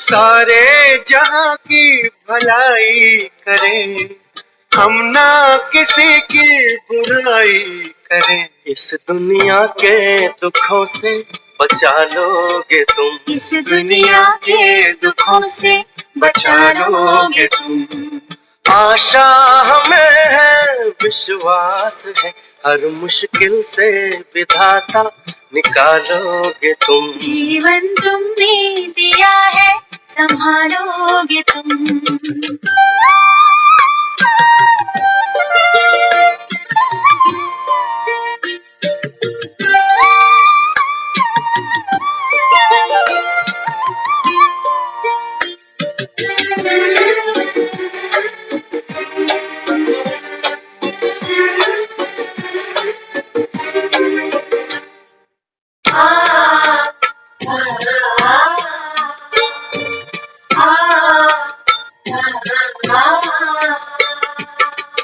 सारे जहां की भलाई करें, हम ना किसी की बुराई करें। इस दुनिया के दुखों से बचा लोगे तुम, इस दुनिया के दुखों से बचा लोगे तुम। आशा हमें है, विश्वास है, हर मुश्किल से विधाता निकालोगे तुम। जीवन तुमने दिया है, संभालोगे तुम।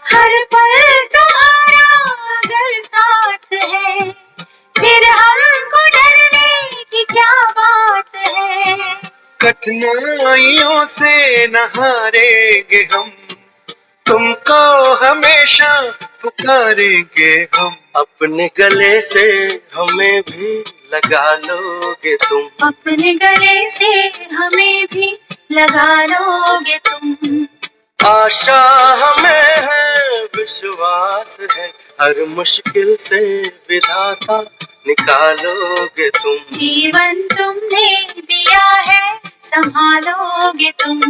हर पल तुम्हारा अगर साथ है, फिर हमको डरने की क्या बात है। कठिनाइयों से न हारेंगे हम, तुमको हमेशा पुकारेंगे हम। अपने गले से हमें भी लगा लोगे तुम, अपने गले से हमें भी लगा लोगे तुम। आशा हमें है, विश्वास है, हर मुश्किल से विधाता निकालोगे तुम। जीवन तुमने दिया है, संभालोगे तुम।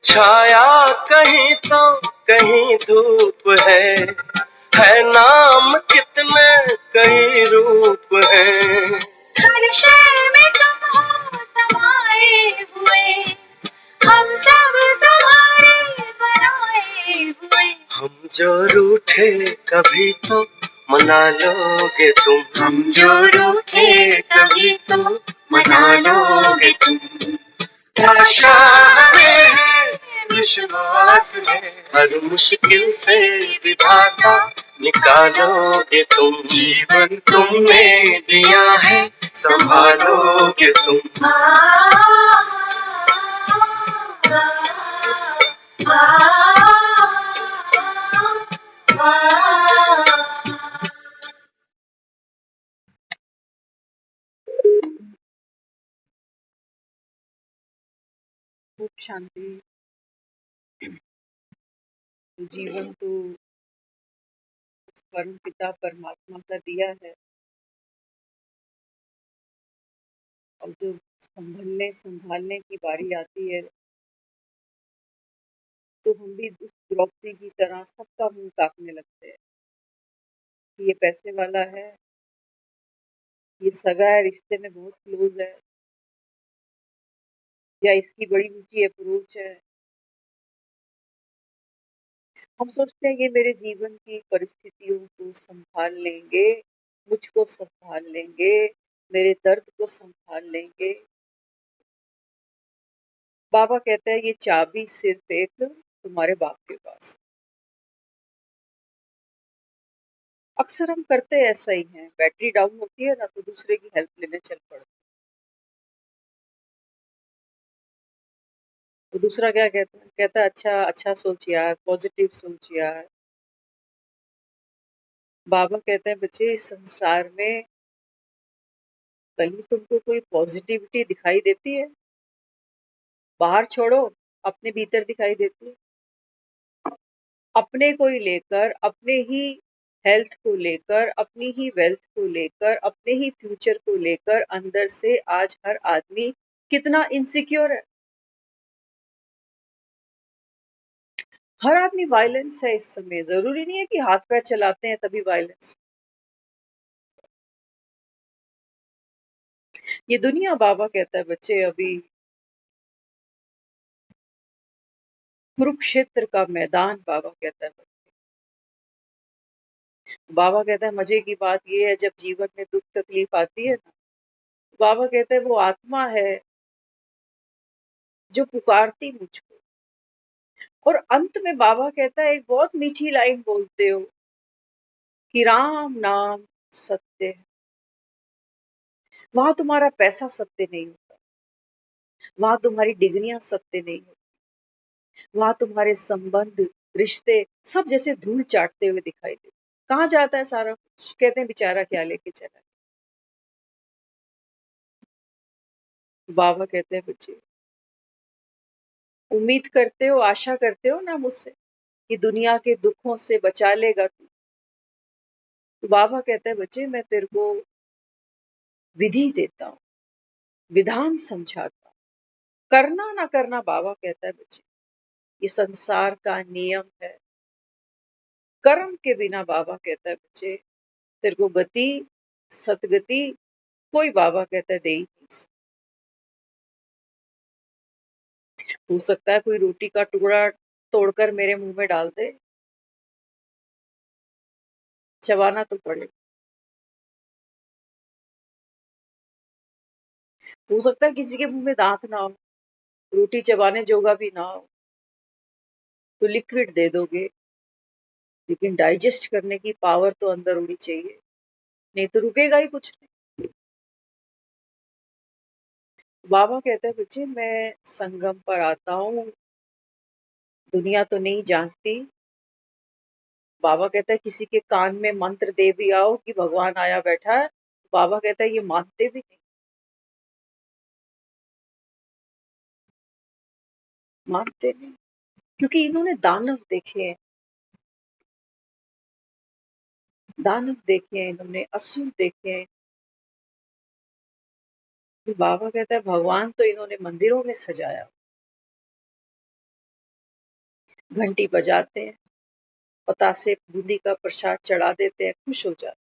छाया कहीं तो कहीं धूप है नाम कितने कई रूप है। हर शय में तुम हो समाए हुए, हम सब तुम्हारे बनाए हुए। हम जो रूठे कभी तो मना लोगे तुम, हम जो रूठे कभी तो मना लोगे तुम। आशा हमें है, विश्वास है, हर मुश्किल से विधाता निकालोगे तुम। जीवन तुमने दिया है, संभालोगे तुम। खूब शांति। जीवन तो उस परम पिता परमात्मा का दिया है, और जो संभालने की बारी आती है तो हम भी उस द्रौपदी की तरह सबका मुंह ताकने लगते हैं कि ये पैसे वाला है, ये सगा है, रिश्ते में बहुत क्लोज है, या इसकी बड़ी ऊंची अप्रोच है। हम सोचते हैं ये मेरे जीवन की परिस्थितियों को संभाल लेंगे, मुझको संभाल लेंगे, मेरे दर्द को संभाल लेंगे। बाबा कहता है ये चाबी सिर्फ एक तुम्हारे बाप के पास। अक्सर हम करते ऐसा ही हैं, बैटरी डाउन होती है ना तो दूसरे की हेल्प लेने चल पड़ते। तो दूसरा क्या कहता है अच्छा अच्छा सोच यार, पॉजिटिव सोच यार। बाबा कहते हैं बच्चे इस संसार में कहीं तुमको कोई पॉजिटिविटी दिखाई देती है? बाहर छोड़ो, अपने भीतर दिखाई देती है। अपने को ही लेकर, अपने ही हेल्थ को लेकर, अपनी ही वेल्थ को लेकर, अपने ही फ्यूचर को लेकर अंदर से आज हर आदमी कितना इनसिक्योर है। हर आदमी वायलेंस है इस समय। जरूरी नहीं है कि हाथ पैर चलाते हैं तभी वायलेंस। ये दुनिया, बाबा कहता है बच्चे, अभी कुरुक्षेत्र का मैदान। बाबा कहता है बाबा कहता है मजे की बात ये है जब जीवन में दुख तकलीफ आती है ना, बाबा कहते हैं वो आत्मा है जो पुकारती मुझको। और अंत में बाबा कहता है, एक बहुत मीठी लाइन बोलते हो कि राम नाम सत्य है। वहां तुम्हारा पैसा सत्य नहीं होता, वहां तुम्हारी डिग्रियां सत्य नहीं होती, वहां तुम्हारे संबंध, रिश्ते सब जैसे धूल चाटते हुए दिखाई देते। कहाँ जाता है सारा कुछ? कहते हैं बेचारा क्या लेके चला। बाबा कहते हैं बच्चे, उम्मीद करते हो, आशा करते हो ना मुझसे कि दुनिया के दुखों से बचा लेगा तू। तो बाबा कहते हैं बच्चे, मैं तेरे को विधि देता हूँ, विधान समझाता हूँ। करना ना करना बाबा कहता है बच्चे, ये संसार का नियम है। कर्म के बिना बाबा कहता है बच्चे, तेरे को गति, सतगति कोई बाबा कहता है दे ही नहीं सकता। हो सकता है कोई रोटी का टुकड़ा तोड़कर मेरे मुंह में डाल दे, चबाना तो पड़े। हो सकता है किसी के मुंह में दांत ना हो, रोटी चबाने जोगा भी ना हो, तो लिक्विड दे दोगे, लेकिन डाइजेस्ट करने की पावर तो अंदर होनी चाहिए, नहीं तो रुकेगा ही कुछ नहीं। बाबा कहते हैं बच्चे, मैं संगम पर आता हूँ, दुनिया तो नहीं जानती। बाबा कहता है किसी के कान में मंत्र दे भी आओ कि भगवान आया बैठा है, बाबा कहता है ये मानते भी नहीं, मानते नहीं, क्योंकि इन्होंने दानव देखे हैं, दानव देखे हैं, इन्होंने असुर देखे हैं। फिर बाबा कहता है भगवान तो इन्होंने मंदिरों में सजाया, घंटी बजाते हैं, बतासे बूंदी का प्रसाद चढ़ा देते हैं, खुश हो जाते।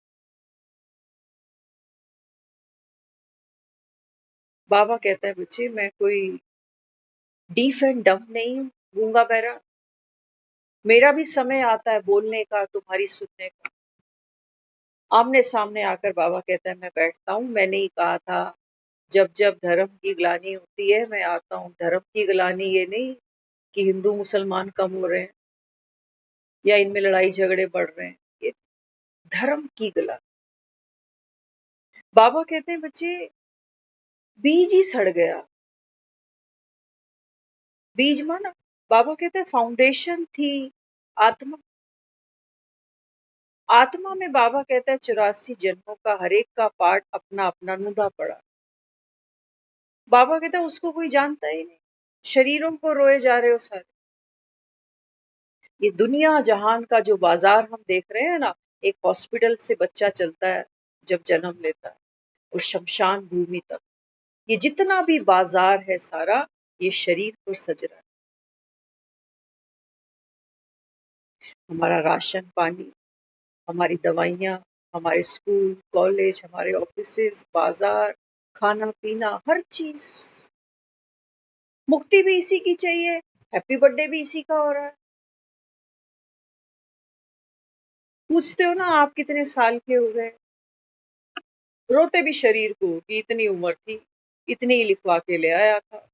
बाबा कहता है बच्चे, मैं कोई डीफ एंड डम नहीं हूँ, गूंगा बहरा। मेरा भी समय आता है बोलने का, तुम्हारी सुनने का। आमने सामने आकर बाबा कहता है मैं बैठता हूँ। मैंने ही कहा था, जब जब धर्म की ग्लानि होती है मैं आता हूँ। धर्म की ग्लानि ये नहीं कि हिंदू मुसलमान कम हो रहे हैं या इनमें लड़ाई झगड़े बढ़ रहे हैं, ये धर्म की ग्लानि। बाबा कहते हैं बच्चे, बीज ही सड़ गया। बीज माना, बाबा कहते हैं फाउंडेशन थी आत्मा। आत्मा में बाबा कहता है 84 जन्मों का हर एक का पार्ट अपना अपना नुदा पड़ा। बाबा कहता है उसको कोई जानता ही नहीं, शरीरों को रोए जा रहे हो सारे। ये दुनिया जहान का जो बाजार हम देख रहे हैं ना, एक हॉस्पिटल से बच्चा चलता है जब जन्म लेता है और शमशान भूमि तक, ये जितना भी बाजार है सारा, ये शरीर पर सज रहा है। हमारा राशन पानी, हमारी दवाइयाँ, हमारे स्कूल कॉलेज, हमारे ऑफिसेस, बाजार, खाना पीना, हर चीज। मुक्ति भी इसी की चाहिए, हैप्पी बर्थडे भी इसी का हो रहा है। पूछते हो ना आप कितने साल के हो गए, रोते भी शरीर को कि इतनी उम्र थी, इतनी ही लिखवा के ले आया था।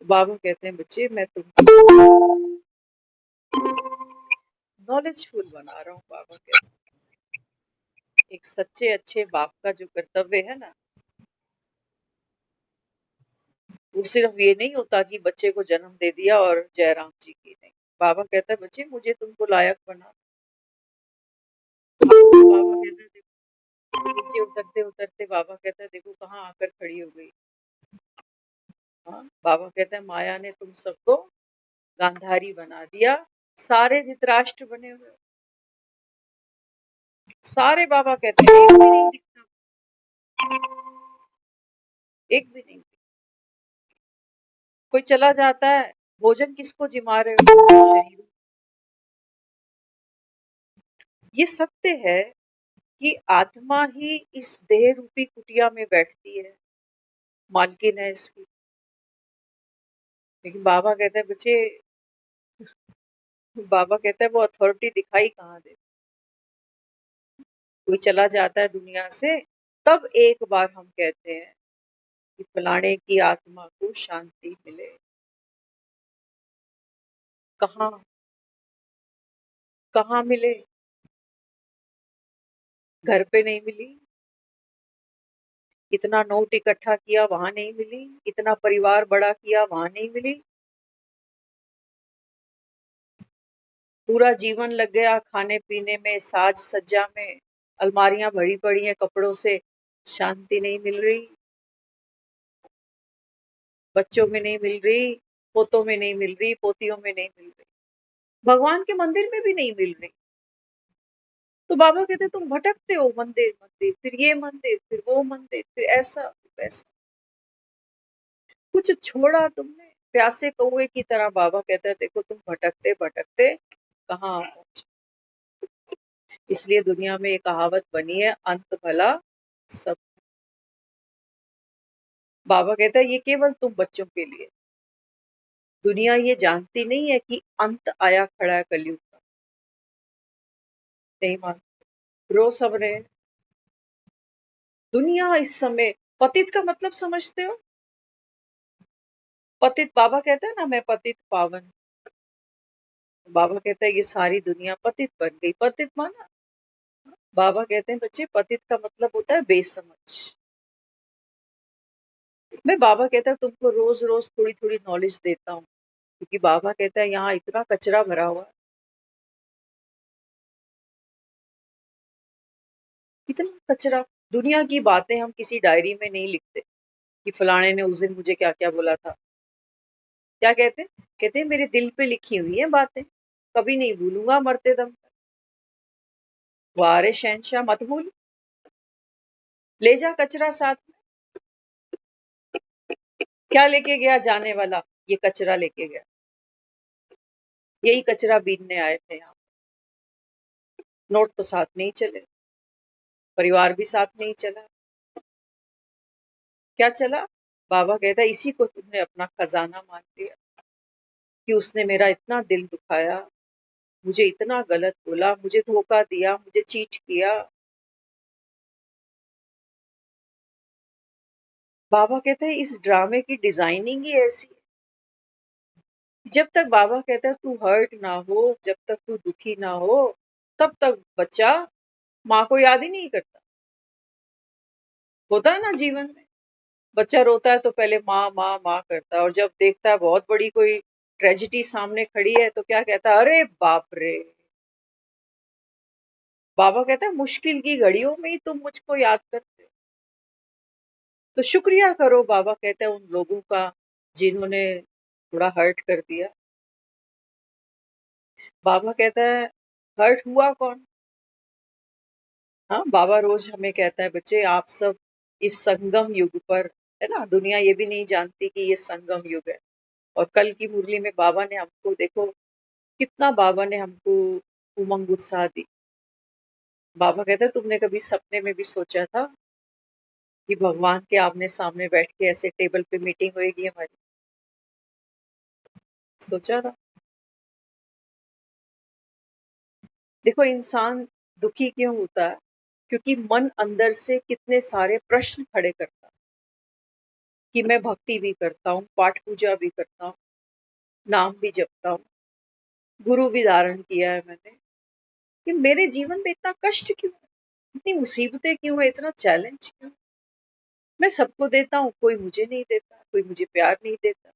बाबा कहते हैं बच्चे, मैं तुमको नॉलेजफुल बना रहा हूँ। बाबा कहते हैं एक सच्चे अच्छे बाप का जो कर्तव्य है ना, वो सिर्फ ये नहीं होता कि बच्चे को जन्म दे दिया और जयराम जी की नहीं। बाबा कहता है बच्चे, मुझे तुमको लायक बना। बाबा कहता है देखो, नीचे उतरते उतरते बाबा कहता है देखो कहाँ आकर खड़ी हो गई। हाँ, बाबा कहता है माया ने तुम सबको गांधारी बना दिया, सारे धृतराष्ट्र बने हुए हो। सारे बाबा कहते हैं एक भी नहीं दिखता, एक भी नहीं। कोई चला जाता है, भोजन किसको जिमा रहे हो? शरीर। ये सत्य है कि आत्मा ही इस देह रूपी कुटिया में बैठती है, मालकिन है इसकी। लेकिन बाबा कहते हैं बच्चे, बाबा कहता है वो अथॉरिटी दिखाई कहाँ दे। कोई चला जाता है दुनिया से, तब एक बार हम कहते हैं कि फलाने की आत्मा को शांति मिले। कहाँ कहाँ मिले? घर पे नहीं मिली, इतना नोट इकट्ठा किया वहां नहीं मिली, इतना परिवार बड़ा किया वहां नहीं मिली, पूरा जीवन लग गया खाने पीने में, साज सज्जा में, अलमारियां भरी पड़ी हैं कपड़ों से, शांति नहीं मिल रही, बच्चों में नहीं मिल रही, पोतों में नहीं मिल रही, पोतियों में नहीं मिल रही, भगवान के मंदिर में भी नहीं मिल रही। तो बाबा कहते तुम भटकते हो मंदिर मंदिर, फिर ये मंदिर, फिर वो मंदिर, फिर ऐसा फिर वैसा, कुछ छोड़ा तुमने? प्यासे कौवे की तरह बाबा कहता है देखो तुम भटकते भटकते कहाँ पहुंचे। इसलिए दुनिया में एक कहावत बनी है, अंत भला सब। बाबा कहता है ये केवल तुम बच्चों के लिए, दुनिया ये जानती नहीं है कि अंत आया खड़ा है कलयुग का। नहीं मान, रो सब रहे। दुनिया इस समय पतित का मतलब समझते हो? पतित, बाबा कहता है ना मैं पतित पावन। बाबा कहता है ये सारी दुनिया पतित बन गई। पतित माना, बाबा कहते हैं बच्चे पतित का मतलब होता है बेसमझ। मैं, बाबा कहता है तुमको रोज रोज थोड़ी थोड़ी नॉलेज देता हूँ, क्योंकि बाबा कहता है यहाँ इतना कचरा भरा हुआ है, इतना कचरा। दुनिया की बातें हम किसी डायरी में नहीं लिखते कि फलाने ने उस दिन मुझे क्या क्या बोला था। क्या कहते हैं? कहते हैं मेरे दिल पे लिखी हुई है बातें, कभी नहीं भूलूंगा मरते दम तक। वारे शहनशाह मत भूल, ले जा कचरा साथ में। क्या लेके गया जाने वाला? ये कचरा लेके गया। यही कचरा बीनने आए थे यहाँ। नोट तो साथ नहीं चले, परिवार भी साथ नहीं चला, क्या चला? बाबा कहता है इसी को तुमने अपना खजाना मान लिया, कि उसने मेरा इतना दिल दुखाया, मुझे इतना गलत बोला, मुझे धोखा दिया, मुझे चीट किया। बाबा कहते हैं इस ड्रामे की डिजाइनिंग ही ऐसी है। जब तक, बाबा कहता है तू हर्ट ना हो, जब तक तू दुखी ना हो, तब तक बच्चा माँ को याद ही नहीं करता। होता है ना जीवन में, बच्चा रोता है तो पहले माँ माँ माँ करता है, और जब देखता है बहुत बड़ी कोई ट्रेजिडी सामने खड़ी है तो क्या कहता है, अरे बाप रे। बाबा कहता है मुश्किल की घड़ियों में ही तुम मुझको याद करते हो, तो शुक्रिया करो। बाबा कहता है उन लोगों का जिन्होंने थोड़ा हर्ट कर दिया। बाबा कहता है हर्ट हुआ कौन? हाँ, बाबा रोज हमें कहता है बच्चे आप सब इस संगम युग पर, है ना, दुनिया ये भी नहीं जानती कि ये संगम युग है। और कल की मुरली में बाबा ने हमको देखो कितना, बाबा ने हमको उमंग उत्साह दी। बाबा कहता है तुमने कभी सपने में भी सोचा था कि भगवान के आमने सामने बैठ के ऐसे टेबल पे मीटिंग होएगी हमारी? सोचा था? देखो इंसान दुखी क्यों होता है? क्योंकि मन अंदर से कितने सारे प्रश्न खड़े करता है कि मैं भक्ति भी करता हूँ, पाठ पूजा भी करता हूँ, नाम भी जपता हूँ, गुरु भी धारण किया है मैंने, कि मेरे जीवन में इतना कष्ट क्यों है, इतनी मुसीबतें क्यों है, इतना चैलेंज क्यों? मैं सबको देता हूँ, कोई मुझे नहीं देता, कोई मुझे प्यार नहीं देता,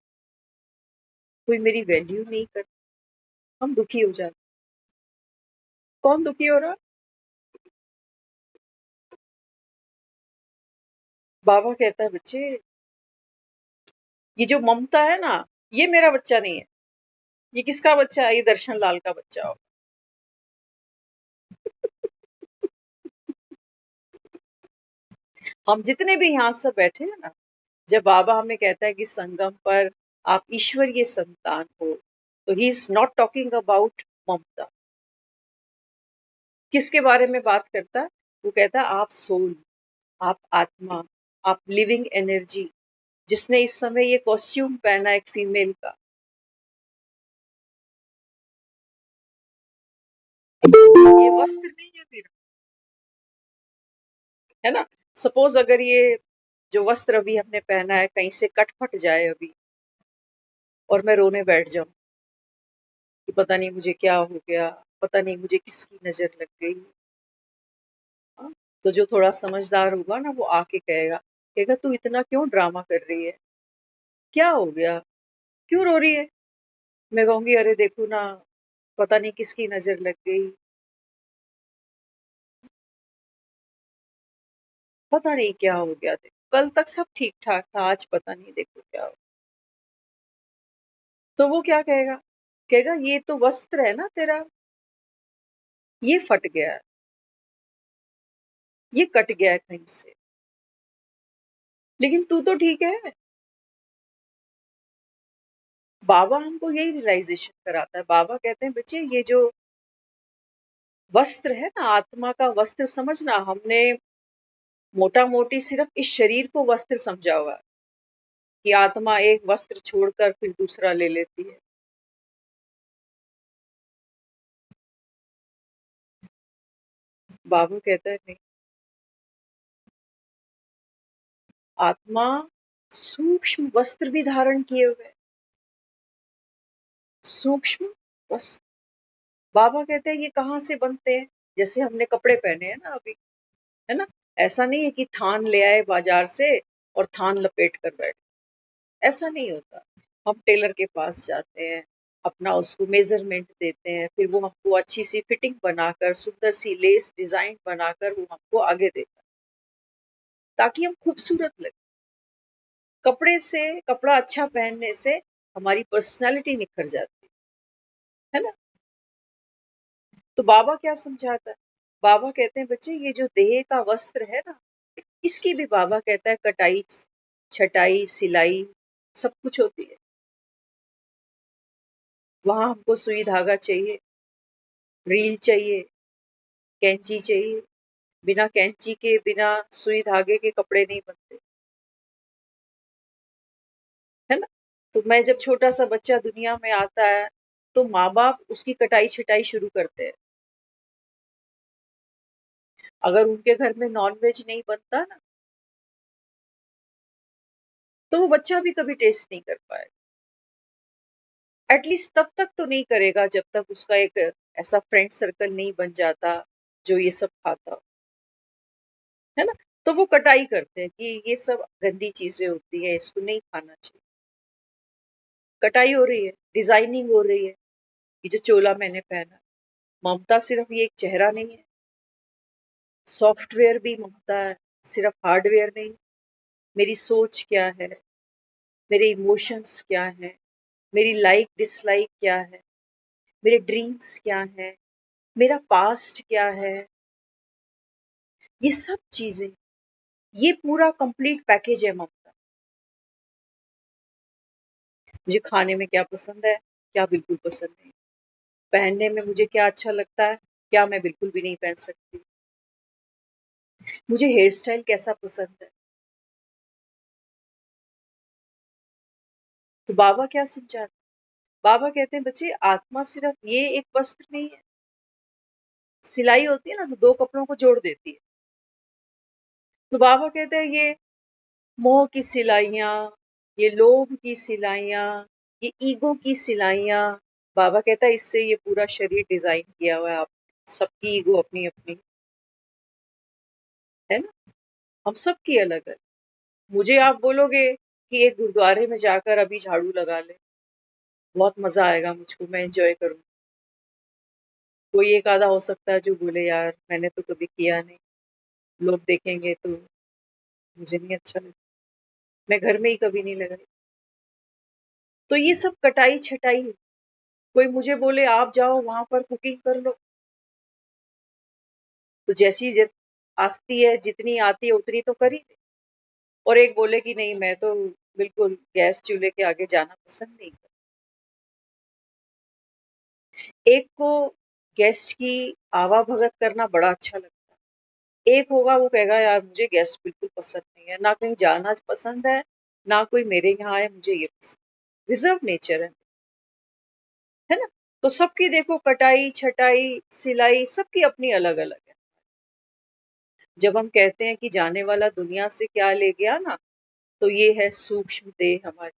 कोई मेरी वैल्यू नहीं करता। हम दुखी हो जाते। कौन दुखी हो रहा? बाबा कहता है बच्चे ये जो ममता है ना, ये मेरा बच्चा नहीं है। ये किसका बच्चा है? ये दर्शन लाल का बच्चा होगा। हम जितने भी यहाँ सब बैठे हैं ना, जब बाबा हमें कहता है कि संगम पर आप ईश्वरीय संतान हो, तो he is not talking about ममता। किसके बारे में बात करता है? वो कहता है आप सोल, आप आत्मा, आप लिविंग एनर्जी, जिसने इस समय ये कॉस्ट्यूम पहना एक फीमेल का। ये वस्त्र नहीं है फिर, है ना? सपोज अगर ये जो वस्त्र अभी हमने पहना है कहीं से कट फट जाए अभी, और मैं रोने बैठ जाऊं कि पता नहीं मुझे क्या हो गया, पता नहीं मुझे किसकी नजर लग गई। हाँ, तो जो थोड़ा समझदार होगा ना वो आके कहेगा तू इतना क्यों ड्रामा कर रही है, क्या हो गया, क्यों रो रही है। मैं कहूंगी अरे देखो ना, पता नहीं किसकी नजर लग गई, पता नहीं क्या हो गया, देखो कल तक सब ठीक ठाक था, आज पता नहीं देखो क्या हो। तो वो क्या कहेगा ये तो वस्त्र है ना तेरा, ये फट गया है, ये कट गया है कहीं से, लेकिन तू तो ठीक है। बाबा हमको यही रियलाइजेशन कराता है। बाबा कहते हैं बच्चे ये जो वस्त्र है ना, आत्मा का वस्त्र समझना, हमने मोटा मोटी सिर्फ इस शरीर को वस्त्र समझा हुआ है कि आत्मा एक वस्त्र छोड़कर फिर दूसरा ले लेती है। बाबा कहता है नहीं, आत्मा सूक्ष्म वस्त्र भी धारण किए हुए है, सूक्ष्म वस्त्र। बाबा कहते हैं ये कहाँ से बनते हैं, जैसे हमने कपड़े पहने हैं ना अभी, है ना, ऐसा नहीं है कि थान ले आए बाजार से और थान लपेट कर बैठ, ऐसा नहीं होता। हम टेलर के पास जाते हैं, अपना उसको मेजरमेंट देते हैं, फिर वो हमको अच्छी सी फिटिंग बनाकर, सुंदर सी लेस डिजाइन बनाकर वो हमको आगे देता है ताकि हम खूबसूरत लगे। कपड़े से, कपड़ा अच्छा पहनने से हमारी पर्सनालिटी निखर जाती है ना। तो बाबा क्या समझाता है, बाबा कहते हैं बच्चे ये जो देह का वस्त्र है ना, इसकी भी बाबा कहता है कटाई, छटाई, सिलाई सब कुछ होती है। वहां हमको सुई धागा चाहिए, रील चाहिए, कैंची चाहिए। बिना कैंची के, बिना सुई धागे के कपड़े नहीं बनते, है ना। तो मैं जब छोटा सा बच्चा दुनिया में आता है तो माँ बाप उसकी कटाई छिटाई शुरू करते हैं। अगर उनके घर में नॉन वेज नहीं बनता ना, तो वो बच्चा भी कभी टेस्ट नहीं कर पाएगा। एटलीस्ट तब तक तो नहीं करेगा जब तक उसका एक ऐसा फ्रेंड सर्कल नहीं बन जाता जो ये सब खाता हो, है ना। तो वो कटाई करते हैं कि ये सब गंदी चीजें होती है, इसको नहीं खाना चाहिए। कटाई हो रही है, डिजाइनिंग हो रही है। ये जो चोला मैंने पहना, ममता सिर्फ ये एक चेहरा नहीं है, सॉफ्टवेयर भी ममता है, सिर्फ हार्डवेयर नहीं। मेरी सोच क्या है, मेरे इमोशंस क्या है, मेरी लाइक डिसलाइक क्या है, मेरे ड्रीम्स क्या है, मेरा पास्ट क्या है, ये सब चीजें, ये पूरा कंप्लीट पैकेज है ममता। मुझे खाने में क्या पसंद है, क्या बिल्कुल पसंद नहीं, पहनने में मुझे क्या अच्छा लगता है, क्या मैं बिल्कुल भी नहीं पहन सकती, मुझे हेयर स्टाइल कैसा पसंद है। तो बाबा क्या समझाते, बाबा कहते हैं बच्चे आत्मा सिर्फ ये एक वस्त्र नहीं है। सिलाई होती है ना तो दो कपड़ों को जोड़ देती है। तो बाबा कहते हैं ये मोह की सिलाइयाँ, ये लोभ की सिलाइयाँ, ये ईगो की सिलाइयाँ, बाबा कहता है इससे ये पूरा शरीर डिजाइन किया हुआ है। आप सबकी ईगो अपनी अपनी है ना, हम सबकी अलग है। मुझे आप बोलोगे कि एक गुरुद्वारे में जाकर अभी झाड़ू लगा ले, बहुत मजा आएगा मुझको, मैं एंजॉय करूँ। कोई एक आधा हो सकता है जो बोले यार मैंने तो कभी किया नहीं, लोग देखेंगे तो मुझे नहीं अच्छा लगता, मैं घर में ही कभी नहीं लगाई। तो ये सब कटाई छटाई है। कोई मुझे बोले आप जाओ वहां पर कुकिंग कर लो, तो जैसी आती है, जितनी आती है उतनी तो कर ही दे। और एक बोले कि नहीं मैं तो बिल्कुल गैस चूल्हे के आगे जाना पसंद नहीं करता। एक को गेस्ट की आवा भगत करना बड़ा अच्छा लगता है, एक होगा वो कहेगा यार मुझे गेस्ट बिल्कुल पसंद नहीं है, ना कहीं जाना पसंद है, ना कोई मेरे यहाँ आए, मुझे ये पसंद, रिजर्व नेचर है ना। तो सबकी देखो कटाई छटाई सिलाई सबकी अपनी अलग अलग है। जब हम कहते हैं कि जाने वाला दुनिया से क्या ले गया ना, तो ये है सूक्ष्म देह हमारी।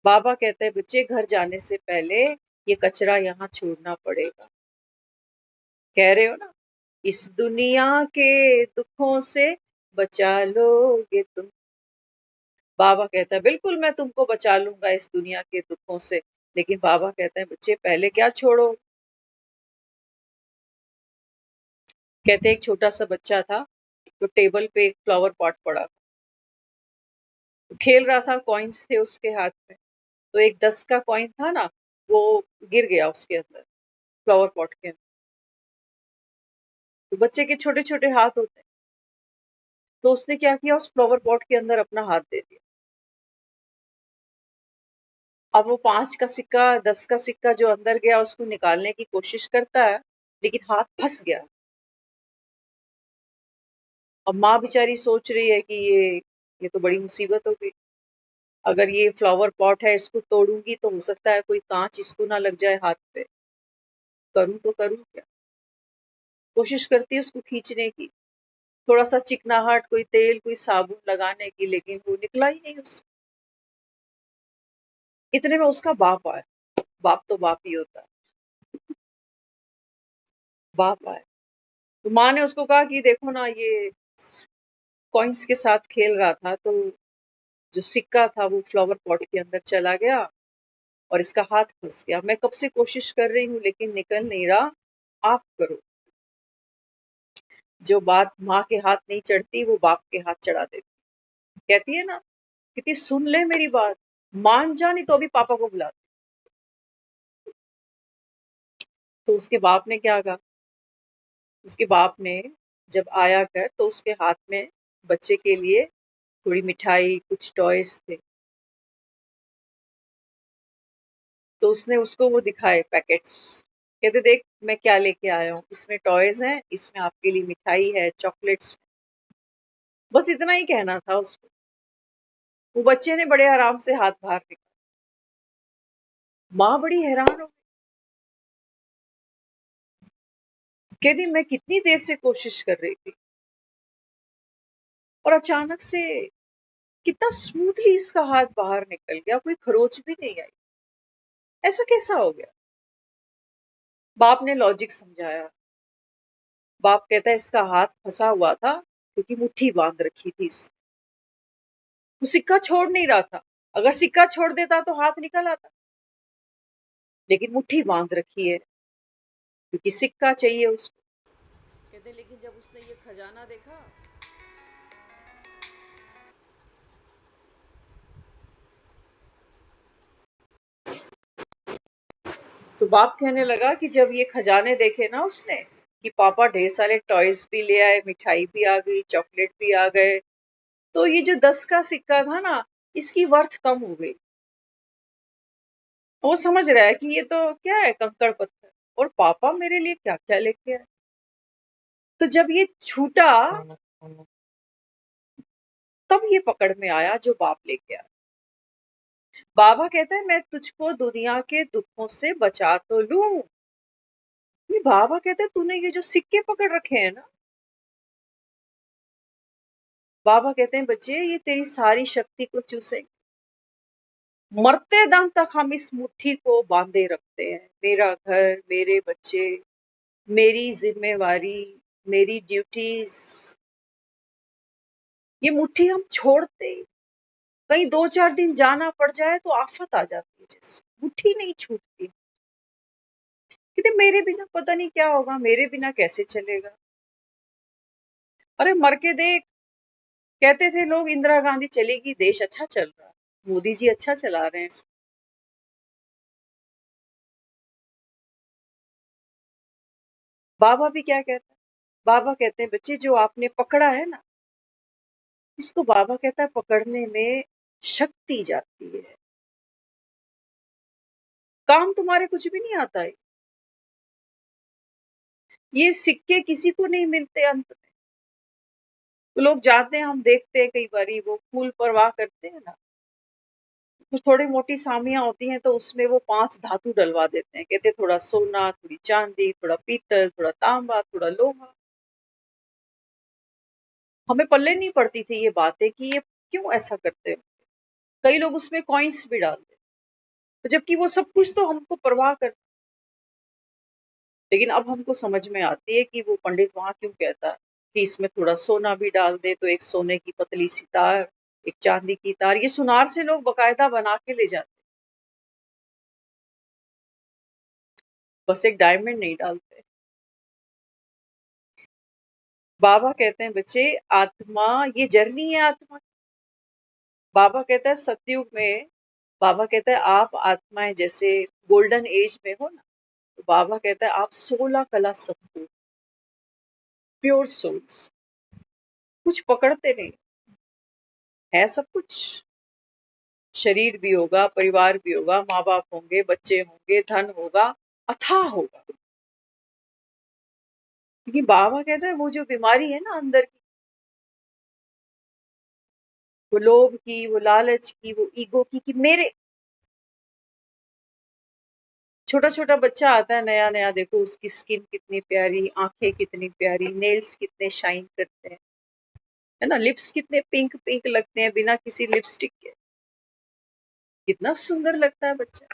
बाबा कहते हैं बच्चे घर जाने से पहले ये कचरा यहाँ छोड़ना पड़ेगा। कह रहे हो ना, इस दुनिया के दुखों से बचा लोगे तुम। बाबा कहता है बिल्कुल मैं तुमको बचा लूंगा इस दुनिया के दुखों से, लेकिन बाबा कहते हैं बच्चे पहले क्या छोड़ो। कहते हैं एक छोटा सा बच्चा था, तो टेबल पे एक फ्लावर पॉट पड़ा था, खेल रहा था, कॉइन्स थे उसके हाथ में, तो एक 10 का कॉइन था ना, वो गिर गया उसके अंदर, फ्लावर पॉट के अंदर। तो बच्चे के छोटे छोटे हाथ होते हैं, तो उसने क्या किया, उस फ्लावर पॉट के अंदर अपना हाथ दे दिया। अब वो 5 का सिक्का, 10 का सिक्का जो अंदर गया उसको निकालने की कोशिश करता है, लेकिन हाथ फंस गया। अब माँ बेचारी सोच रही है कि ये तो बड़ी मुसीबत हो गई। अगर ये फ्लावर पॉट है, इसको तोड़ूंगी तो हो सकता है कोई कांच इसको ना लग जाए हाथ पे। करूं तो करूं क्या। कोशिश करती है उसको खींचने की, थोड़ा सा चिकनाहट, कोई तेल कोई साबुन लगाने की, लेकिन वो निकला ही नहीं उससे। इतने में उसका बाप आया। बाप तो बाप ही होता है। बाप आया तो माँ ने उसको कहा कि देखो ना, ये कॉइन्स के साथ खेल रहा था, तो जो सिक्का था वो फ्लावर पॉट के अंदर चला गया और इसका हाथ फंस गया। मैं कब से कोशिश कर रही हूँ लेकिन निकल नहीं रहा, आप करो। जो बात माँ के हाथ नहीं चढ़ती वो बाप के हाथ चढ़ा देती। कहती है ना, कितनी सुन ले मेरी बात, मान जा नहीं तो अभी पापा को बुला। तो उसके बाप ने क्या कहा, उसके बाप ने जब आया घर तो उसके हाथ में बच्चे के लिए थोड़ी मिठाई, कुछ टॉयज थे, तो उसने उसको वो दिखाए पैकेट्स। कहते देख मैं क्या लेके आया हूँ, इसमें टॉयज हैं, इसमें आपके लिए मिठाई है, चॉकलेट्स। बस इतना ही कहना था उसको। वो बच्चे ने बड़े आराम से हाथ बाहर निकाला। माँ बड़ी हैरान हो, कहती मैं कितनी देर से कोशिश कर रही थी, और अचानक से कितना स्मूथली इसका हाथ बाहर निकल गया, कोई खरोच भी नहीं आई, ऐसा कैसा हो गया। बाप ने लॉजिक समझाया। बाप कहता है इसका हाथ फंसा हुआ था क्योंकि मुट्ठी बांध रखी थी इसने। वो सिक्का छोड़ नहीं रहा था, अगर सिक्का छोड़ देता तो हाथ निकल आता, लेकिन मुट्ठी बांध रखी है क्योंकि सिक्का चाहिए उसको। कहते लेकिन जब उसने ये खजाना देखा, तो बाप कहने लगा कि जब ये खजाने देखे ना उसने, कि पापा ढेर सारे टॉयज भी ले आए, मिठाई भी आ गई, चॉकलेट भी आ गए, तो ये जो 10 का सिक्का था ना, इसकी वर्थ कम हो गई। वो समझ रहा है कि ये तो क्या है, कंकड़ पत्थर, और पापा मेरे लिए क्या क्या लेके आए। तो जब ये छूटा, तब ये पकड़ में आया जो बाप लेके आया। बाबा कहता है मैं तुझको दुनिया के दुखों से बचा तो लूं। ये बाबा कहते हैं तूने ये जो सिक्के पकड़ रखे हैं ना, बाबा कहते हैं बच्चे ये तेरी सारी शक्ति को चूसेंगे। मरते दम तक हम इस मुट्ठी को बांधे रखते हैं, मेरा घर, मेरे बच्चे, मेरी जिम्मेवारी, मेरी ड्यूटीज। ये मुट्ठी हम छोड़ते ही, कहीं 2-4 दिन जाना पड़ जाए तो आफत आ जाती है, जैसे मुट्ठी नहीं छूटती। कहते मेरे बिना पता नहीं क्या होगा, मेरे बिना कैसे चलेगा। अरे मर के देख, कहते थे लोग इंदिरा गांधी चलेगी देश अच्छा चल रहा, मोदी जी अच्छा चला रहे हैं इसको। बाबा भी क्या कहता है, बाबा कहते हैं बच्चे जो आपने पकड़ा है ना, इसको बाबा कहता है पकड़ने में शक्ति जाती है, काम तुम्हारे कुछ भी नहीं आता है। ये सिक्के किसी को नहीं मिलते अंत में। तो लोग जाते हैं, हम देखते हैं कई बारी वो फूल परवाह करते हैं ना, कुछ थोड़ी मोटी सामियां होती हैं तो उसमें वो 5 धातु डलवा देते हैं, कहते हैं थोड़ा सोना, थोड़ी चांदी, थोड़ा पीतल, थोड़ा तांबा, थोड़ा लोहा। हमें पल्ले नहीं पड़ती थी ये बातें कि ये क्यों ऐसा करते हो। कई लोग उसमें कॉइन्स भी डालते हैं, तो जबकि वो सब कुछ तो हमको परवाह कर। लेकिन अब हमको समझ में आती है कि वो पंडित वहां क्यों कहता है कि इसमें थोड़ा सोना भी डाल दे तो एक सोने की पतली सी तार, एक चांदी की तार, ये सुनार से लोग बकायदा बना के ले जाते, बस एक डायमंड नहीं डालते। बाबा कहते हैं बच्चे, आत्मा ये जर्नी है आत्मा की। बाबा कहता है सतयुग में, बाबा कहता है आप आत्माएं जैसे गोल्डन एज में हो ना, तो बाबा कहता है आप 16 कला सबको, प्योर सोल्स, कुछ पकड़ते नहीं, है सब कुछ। शरीर भी होगा, परिवार भी होगा, माँ बाप होंगे, बच्चे होंगे, धन होगा, अथाह होगा। क्योंकि बाबा कहता है वो जो बीमारी है ना अंदर की, वो लोभ की, वो लालच की, वो ईगो की, कि मेरे। छोटा छोटा बच्चा आता है नया नया, देखो उसकी स्किन कितनी प्यारी, आंखें कितनी प्यारी, नेल्स कितने शाइन करते हैं, है ना, लिप्स कितने पिंक पिंक लगते हैं बिना किसी लिपस्टिक के, कितना सुंदर लगता है बच्चा।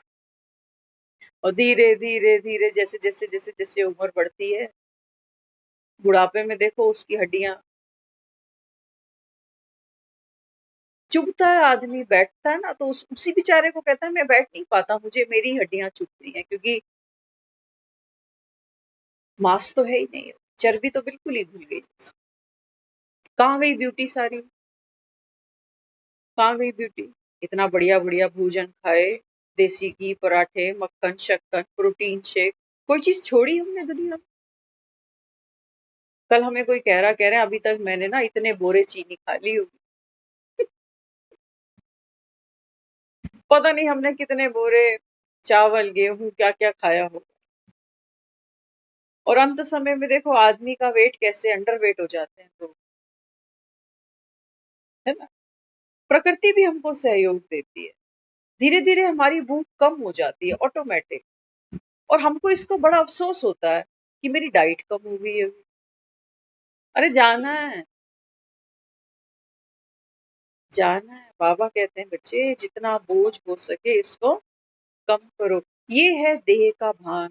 और धीरे धीरे धीरे जैसे जैसे जैसे जैसे उम्र बढ़ती है, बुढ़ापे में देखो उसकी हड्डियां चुभता है, आदमी बैठता है ना तो उसी बेचारे को कहता है मैं बैठ नहीं पाता, मुझे मेरी हड्डियां चुभती हैं, क्योंकि मांस तो है ही नहीं, चर्बी तो बिल्कुल ही धुल गई जैसे। कहाँ गई ब्यूटी सारी, कहाँ गई ब्यूटी। इतना बढ़िया बढ़िया भोजन खाए, देसी घी, पराठे, मक्खन, शक्कर, प्रोटीन शेक, कोई चीज छोड़ी हमने दुनिया में। कल हमें कोई कह रहा है अभी तक मैंने ना इतने बोरे चीनी खा ली होगी। पता नहीं हमने कितने बोरे चावल, गेहूं, क्या क्या खाया हो। और अंत समय में देखो आदमी का वेट कैसे अंडर वेट हो जाते हैं लोग, है ना। प्रकृति भी हमको सहयोग देती है, धीरे धीरे हमारी भूख कम हो जाती है ऑटोमेटिक। और हमको इसको बड़ा अफसोस होता है कि मेरी डाइट कम हो गई है। अरे जाना है, जाना है। बाबा कहते हैं बच्चे जितना बोझ हो सके इसको कम करो। ये है देह का भान,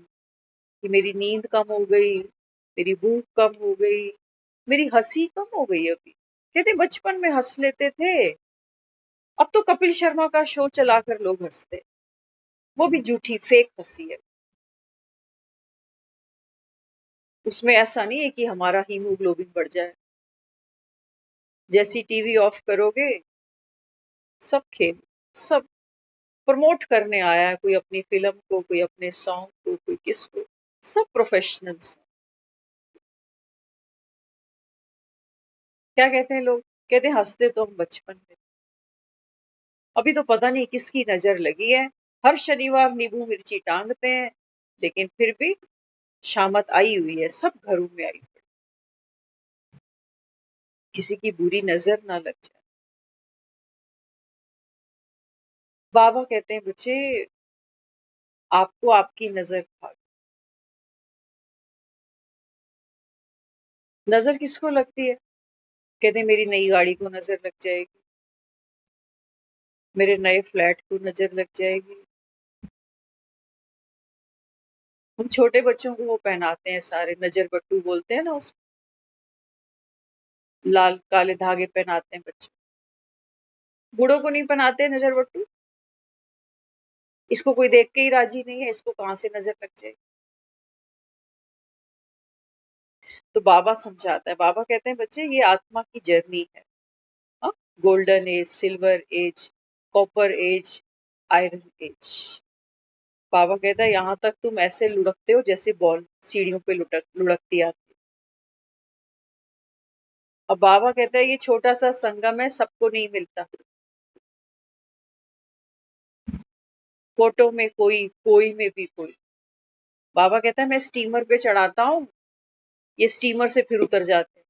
कि मेरी नींद कम हो गई, मेरी भूख कम हो गई, मेरी हंसी कम हो गई। अभी कहते बचपन में हंस लेते थे, अब तो कपिल शर्मा का शो चलाकर लोग हंसते, वो भी झूठी फेक हंसी है। उसमें ऐसा नहीं है कि हमारा हीमोग्लोबिन बढ़ जाए, जैसी टीवी ऑफ करोगे सब खेल, सब प्रमोट करने आया है, कोई अपनी फिल्म को, कोई अपने सॉन्ग को, कोई किसको, सब प्रोफेशनल्स। क्या कहते हैं लोग, कहते हैं हंसते तो हम बचपन में, अभी तो पता नहीं किसकी नजर लगी है। हर शनिवार नींबू मिर्ची टांगते हैं, लेकिन फिर भी शामत आई हुई है, सब घरों में आई, किसी की बुरी नजर ना लग जाए। बाबा कहते हैं बच्चे आपको आपकी नजर खा, नजर किसको लगती है, कहते हैं मेरी नई गाड़ी को नजर लग जाएगी, मेरे नए फ्लैट को नजर लग जाएगी। हम छोटे बच्चों को वो पहनाते हैं सारे, नजर बट्टू बोलते हैं ना उस, लाल काले धागे पहनाते हैं बच्चों। बूढ़ों को नहीं पहनाते नजर बट्टू, इसको कोई देख के ही राजी नहीं है, इसको कहाँ से नजर लग जाए। तो बाबा समझाता है, बाबा कहते हैं बच्चे ये आत्मा की जर्नी है। हाँ, golden age, silver age, copper age, iron age. बाबा कहता है यहाँ तक तुम ऐसे लुढ़कते हो जैसे बॉल सीढ़ियों पे लुढ़कती आती है। अब बाबा कहता है ये छोटा सा संगम है, सबको नहीं मिलता। फोटो में कोई, कोई में भी कोई। बाबा कहता है मैं स्टीमर पे चढ़ाता हूँ, ये स्टीमर से फिर उतर जाते हैं।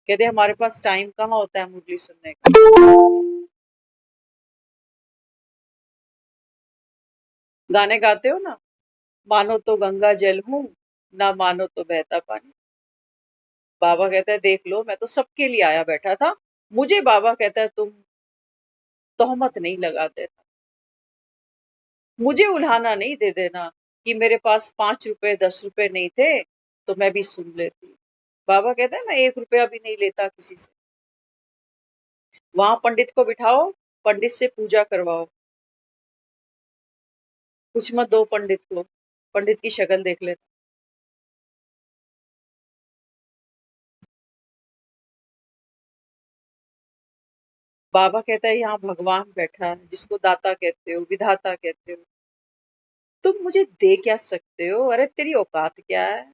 कहते हैं हमारे पास टाइम कहाँ होता है मुरली सुनने का। गाने गाते हो ना, मानो तो गंगा जल हूं, ना मानो तो बहता पानी। बाबा कहता है देख लो, मैं तो सबके लिए आया बैठा था। मुझे बाबा कहता है तुम तोहमत नहीं लगा देना, मुझे उल्हाना नहीं दे देना कि मेरे पास 5 रुपए 10 रुपए नहीं थे तो मैं भी सुन लेती। बाबा कहता है मैं 1 रुपया भी नहीं लेता किसी से। वहां पंडित को बिठाओ, पंडित से पूजा करवाओ, कुछ मत दो पंडित को, पंडित की शक्ल देख लेना। बाबा कहता है यहाँ भगवान बैठा है जिसको दाता कहते हो, विधाता कहते हो, तुम मुझे दे क्या सकते हो? अरे तेरी औकात क्या है?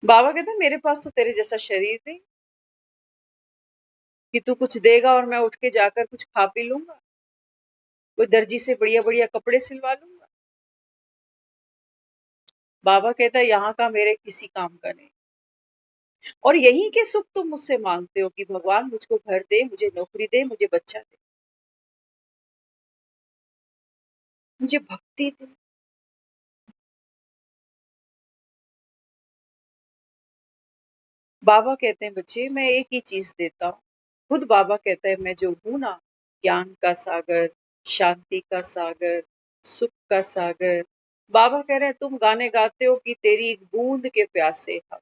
बाबा कहता है मेरे पास तो तेरे जैसा शरीर नहीं कि तू कुछ देगा और मैं उठ के जाकर कुछ खा पी लूंगा, कोई दर्जी से बढ़िया बढ़िया कपड़े सिलवा लूंगा। बाबा कहता है यहाँ का मेरे किसी काम का नहीं, और यही के सुख तुम मुझसे मांगते हो कि भगवान मुझको घर दे, मुझे नौकरी दे, मुझे बच्चा दे, मुझे भक्ति दे। बाबा कहते हैं बच्चे मैं एक ही चीज देता हूँ। खुद बाबा कहता है मैं जो हूं ना, ज्ञान का सागर, शांति का सागर, सुख का सागर। बाबा कह रहे हैं तुम गाने गाते हो कि तेरी एक बूंद के प्यासे हम,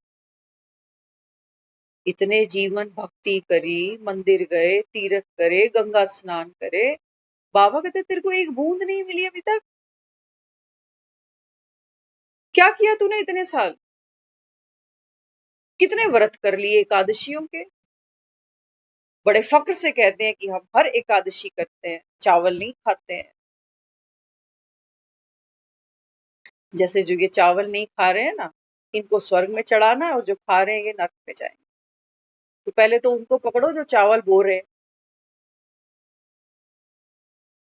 इतने जीवन भक्ति करी, मंदिर गए, तीर्थ करे, गंगा स्नान करे, बाबा कहते हैं, तेरे को एक बूंद नहीं मिली अभी तक। क्या किया तूने इतने साल? कितने व्रत कर लिए एकादशियों के? बड़े फक्र से कहते हैं कि हम हर एकादशी करते हैं, चावल नहीं खाते हैं। जैसे जो ये चावल नहीं खा रहे हैं ना, इनको स्वर्ग में चढ़ाना है, और जो खा रहे हैं ये नरक में जाएंगे। तो पहले तो उनको पकड़ो जो चावल बो रहे हैं,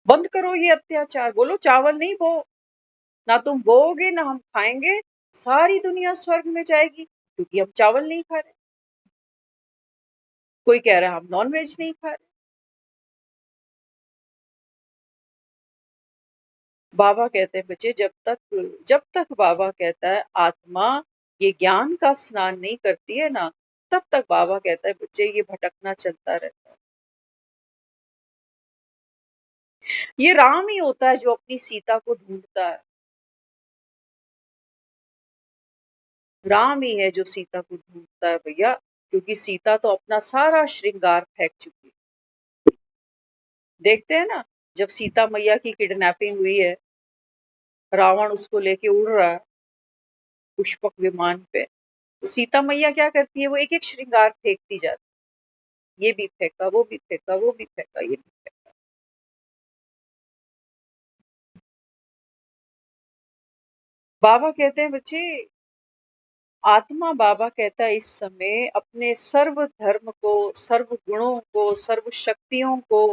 बंद करो ये अत्याचार, बोलो चावल नहीं बो, ना तुम बोओगे ना हम खाएंगे, सारी दुनिया स्वर्ग में जाएगी क्योंकि हम चावल नहीं खा रहे। कोई कह रहा है हम नॉन वेज नहीं खा रहे। बाबा कहते हैं बच्चे जब तक बाबा कहता है आत्मा ये ज्ञान का स्नान नहीं करती है ना, तब तक बाबा कहता है बच्चे ये भटकना चलता रहता है। ये राम ही होता है जो अपनी सीता को ढूंढता है, राम ही है जो सीता को ढूंढता है भैया, क्योंकि सीता तो अपना सारा श्रृंगार फेंक चुकी है। देखते हैं ना, जब सीता मैया की किडनैपिंग हुई है, रावण उसको लेके उड़ रहा है पुष्पक विमान पे, तो सीता मैया क्या करती है, वो एक एक श्रृंगार फेंकती जाती है, ये भी फेंका, वो भी फेंका, वो भी फेंका, ये भी फेंका। बाबा कहते हैं बच्चे, आत्मा बाबा कहता है इस समय अपने सर्व धर्म को, सर्व गुणों को, सर्व शक्तियों को,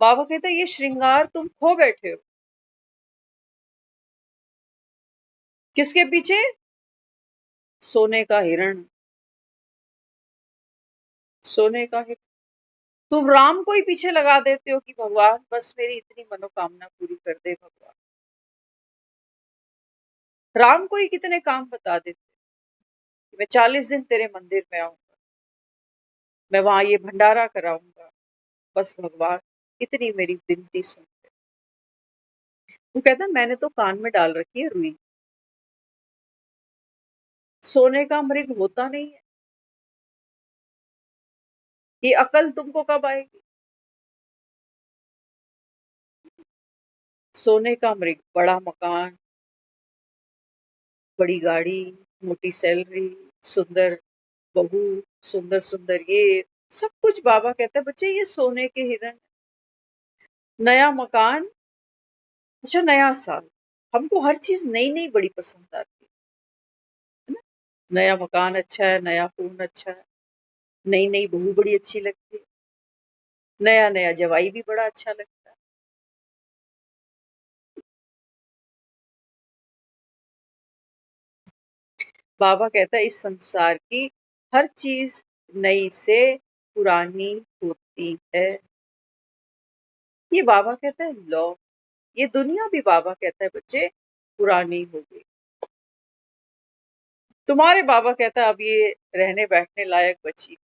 बाबा कहता है ये श्रृंगार तुम खो बैठे हो। किसके पीछे? सोने का हिरण, सोने का हिरण। तुम राम को ही पीछे लगा देते हो कि भगवान बस मेरी इतनी मनोकामना पूरी कर दे भगवान। राम को ही कितने काम बता देते कि मैं 40 दिन तेरे मंदिर में आऊंगा, मैं वहां ये भंडारा कराऊंगा, बस भगवान इतनी मेरी विनती सुन। वो कहता है मैंने तो कान में डाल रखी है रुई, सोने का मृग होता नहीं है, ये अकल तुमको कब आएगी? सोने का मृग, बड़ा मकान, बड़ी गाड़ी, मोटी सैलरी, सुंदर बहू, सुंदर सुंदर ये सब कुछ। बाबा कहता है बच्चे ये सोने के हिरण। नया मकान, अच्छा नया साल, हमको हर चीज नई नई बड़ी पसंद आती है ना। नया मकान अच्छा है, नया फोन अच्छा है, नई नई बहू बड़ी अच्छी लगती है, नया नया जवाई भी बड़ा अच्छा लगता है। बाबा कहता है इस संसार की हर चीज नई से पुरानी होती है, ये बाबा कहता है लॉ। ये दुनिया भी बाबा कहता है बच्चे पुरानी हो गई। तुम्हारे बाबा कहता है अब ये रहने बैठने लायक बची।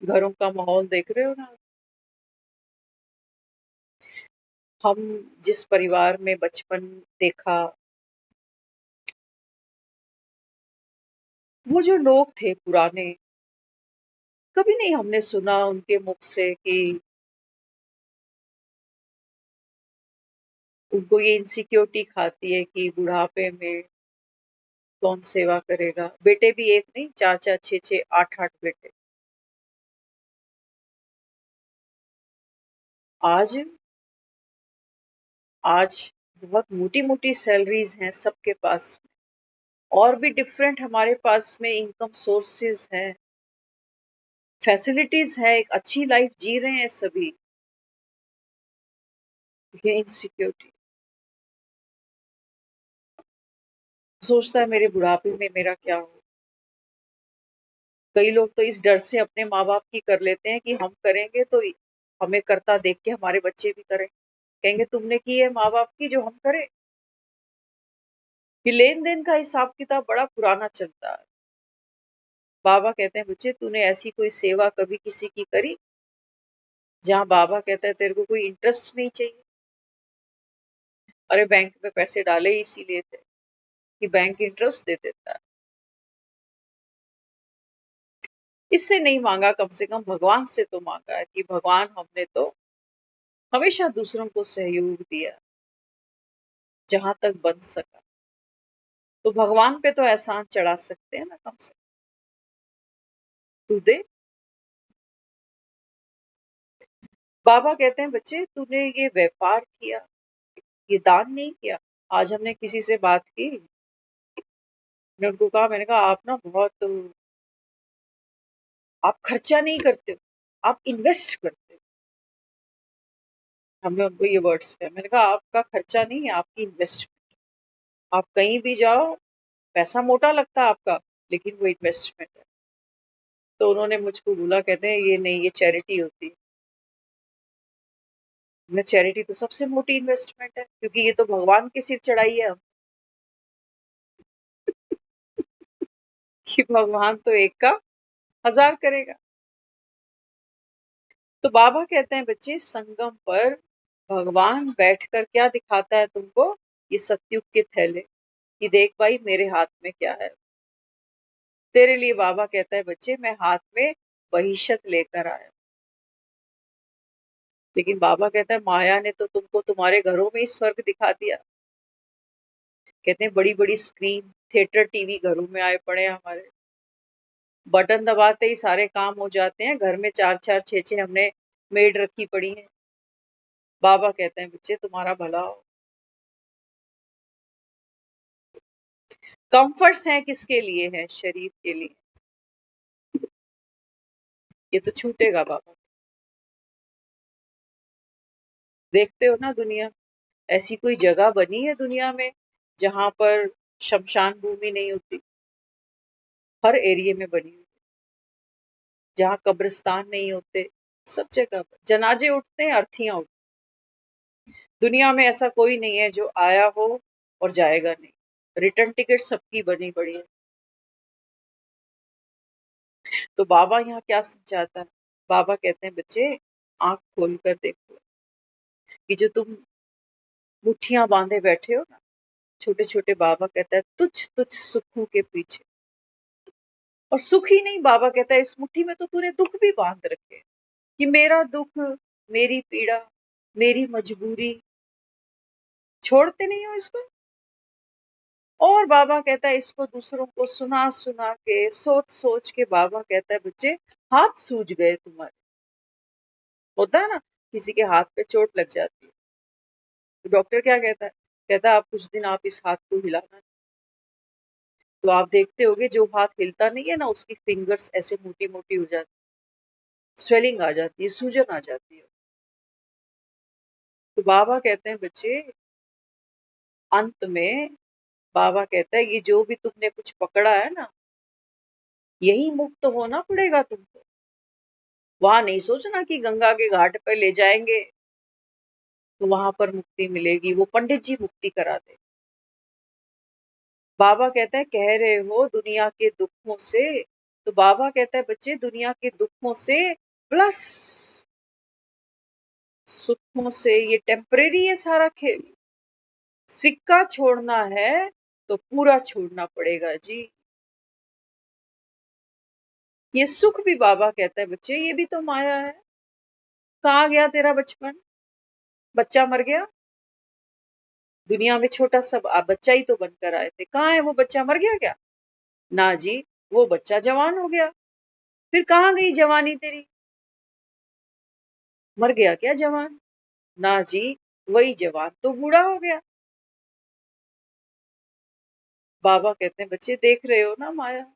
घरों का माहौल देख रहे हो ना। हम जिस परिवार में बचपन देखा, वो जो लोग थे पुराने, कभी नहीं हमने सुना उनके मुख से कि उनको ये इनसिक्योरिटी खाती है कि बुढ़ापे में कौन सेवा करेगा। बेटे भी एक नहीं, 4-4, 6-6, 8-8 बेटे। आज आज बहुत मोटी मोटी सैलरीज हैं सबके पास। और भी डिफरेंट हमारे पास में इनकम सोर्सेज हैं, फैसिलिटीज है, एक अच्छी लाइफ जी रहे हैं सभी। ये इनसिक्योरिटी सोचता है मेरे बुढ़ापे में मेरा क्या हो। कई लोग तो इस डर से अपने माँ बाप की कर लेते हैं कि हम करेंगे तो हमें करता देख के हमारे बच्चे भी करें। कहेंगे तुमने की है माँ बाप की जो हम करें। कि लेन देन का हिसाब किताब बड़ा पुराना चलता है। बाबा कहते हैं बच्चे तूने ऐसी कोई सेवा कभी किसी की करी जहां बाबा कहता है तेरे को कोई इंटरेस्ट नहीं चाहिए। अरे बैंक में पैसे डाले ही इसीलिए थे कि बैंक इंटरेस्ट दे देता है। इससे नहीं मांगा, कम से कम भगवान से तो मांगा है कि भगवान हमने तो हमेशा दूसरों को सहयोग दिया जहां तक बन सका। तो भगवान पे तो एहसान चढ़ा सकते हैं ना, कम से कम तू दे। बाबा कहते हैं बच्चे तूने ये व्यापार किया, ये दान नहीं किया। आज हमने किसी से बात की, मैंने उनको कहा, मैंने कहा आप ना बहुत, आप खर्चा नहीं करते हो, आप इन्वेस्ट करते हो। हमने उनको ये वर्ड्स कहे। मैंने कहा आपका खर्चा नहीं है, आपकी इन्वेस्टमेंट। आप कहीं भी जाओ, पैसा मोटा लगता है आपका, लेकिन वो इन्वेस्टमेंट है। तो उन्होंने मुझको बोला, कहते हैं ये नहीं, ये चैरिटी होती है। मैं चैरिटी तो सबसे मोटी इन्वेस्टमेंट है, क्योंकि ये तो भगवान के सिर चढ़ाई है हम। कि भगवान तो एक का 1000 करेगा। तो बाबा कहते हैं बच्चे संगम पर भगवान बैठकर क्या दिखाता है तुमको, ये सतयुग के थैले कि देख भाई मेरे हाथ में क्या है। तेरे लिए बाबा कहता है बच्चे मैं हाथ में बहिशत लेकर आया। लेकिन बाबा कहता है माया ने तो तुमको तुम्हारे घरों में ही स्वर्ग दिखा दिया। कहते हैं बड़ी बड़ी स्क्रीन, थिएटर, टीवी घरों में आए पड़े हैं हमारे। बटन दबाते ही सारे काम हो जाते हैं। घर में 4-4, 6-6 हमने मेड रखी पड़ी है। बाबा कहते हैं बच्चे तुम्हारा भला हो। कंफर्ट्स हैं किसके लिए है, शरीर के लिए। ये तो छूटेगा बाबा। देखते हो ना दुनिया, ऐसी कोई जगह बनी है दुनिया में जहां पर शमशान भूमि नहीं होती। हर एरिया में बनी हुई। जहां कब्रिस्तान नहीं होते, सब जगह पर जनाजे उठते हैं, अर्थियां उठती। दुनिया में ऐसा कोई नहीं है जो आया हो और जाएगा नहीं। रिटर्न टिकट सबकी बनी पड़ी है। तो बाबा यहाँ क्या समझाता है। बाबा कहते हैं बच्चे आंख खोल कर देखो कि जो तुम मुट्ठियां बांधे बैठे हो ना, छोटे छोटे, बाबा कहता है तुच्छ तुच्छ सुखों के पीछे। और सुख ही नहीं, बाबा कहता है इस मुट्ठी में तो तूने दुख भी बांध रखे हैं, कि मेरा दुख, मेरी पीड़ा, मेरी मजबूरी, छोड़ते नहीं हो इसको। और बाबा कहता है इसको दूसरों को सुना सुना के, सोच सोच के, बाबा कहता है बच्चे हाथ सूज गए तुम्हारे। होता है ना, किसी के हाथ पे चोट लग जाती है तो डॉक्टर क्या कहता है, कहता है आप कुछ दिन आप इस हाथ को हिलाना। तो आप देखते होगे जो हाथ हिलता नहीं है ना, उसकी फिंगर्स ऐसे मोटी मोटी हो जाती, स्वेलिंग आ जाती है, सूजन आ जाती है। तो बाबा कहते हैं बच्चे अंत में, बाबा कहता है ये जो भी तुमने कुछ पकड़ा है ना, यही मुक्त होना पड़ेगा तुमको। वहां नहीं सोचना कि गंगा के घाट पर ले जाएंगे तो वहां पर मुक्ति मिलेगी, वो पंडित जी मुक्ति करा दे। बाबा कहता है कह रहे हो दुनिया के दुखों से, तो बाबा कहता है बच्चे दुनिया के दुखों से प्लस सुखों से, ये टेम्परेरी है सारा खेल। सिक्का छोड़ना है तो पूरा छोड़ना पड़ेगा जी। ये सुख भी बाबा कहता है बच्चे ये भी तो माया है। कहाँ गया तेरा बचपन? बच्चा मर गया, दुनिया में छोटा सा बच्चा ही तो बनकर आए थे, कहाँ है वो बच्चा? मर गया क्या? ना जी, वो बच्चा जवान हो गया। फिर कहाँ गई जवानी तेरी? मर गया क्या जवान? ना जी, वही जवान तो बूढ़ा हो गया। बाबा कहते हैं बच्चे देख रहे हो ना माया,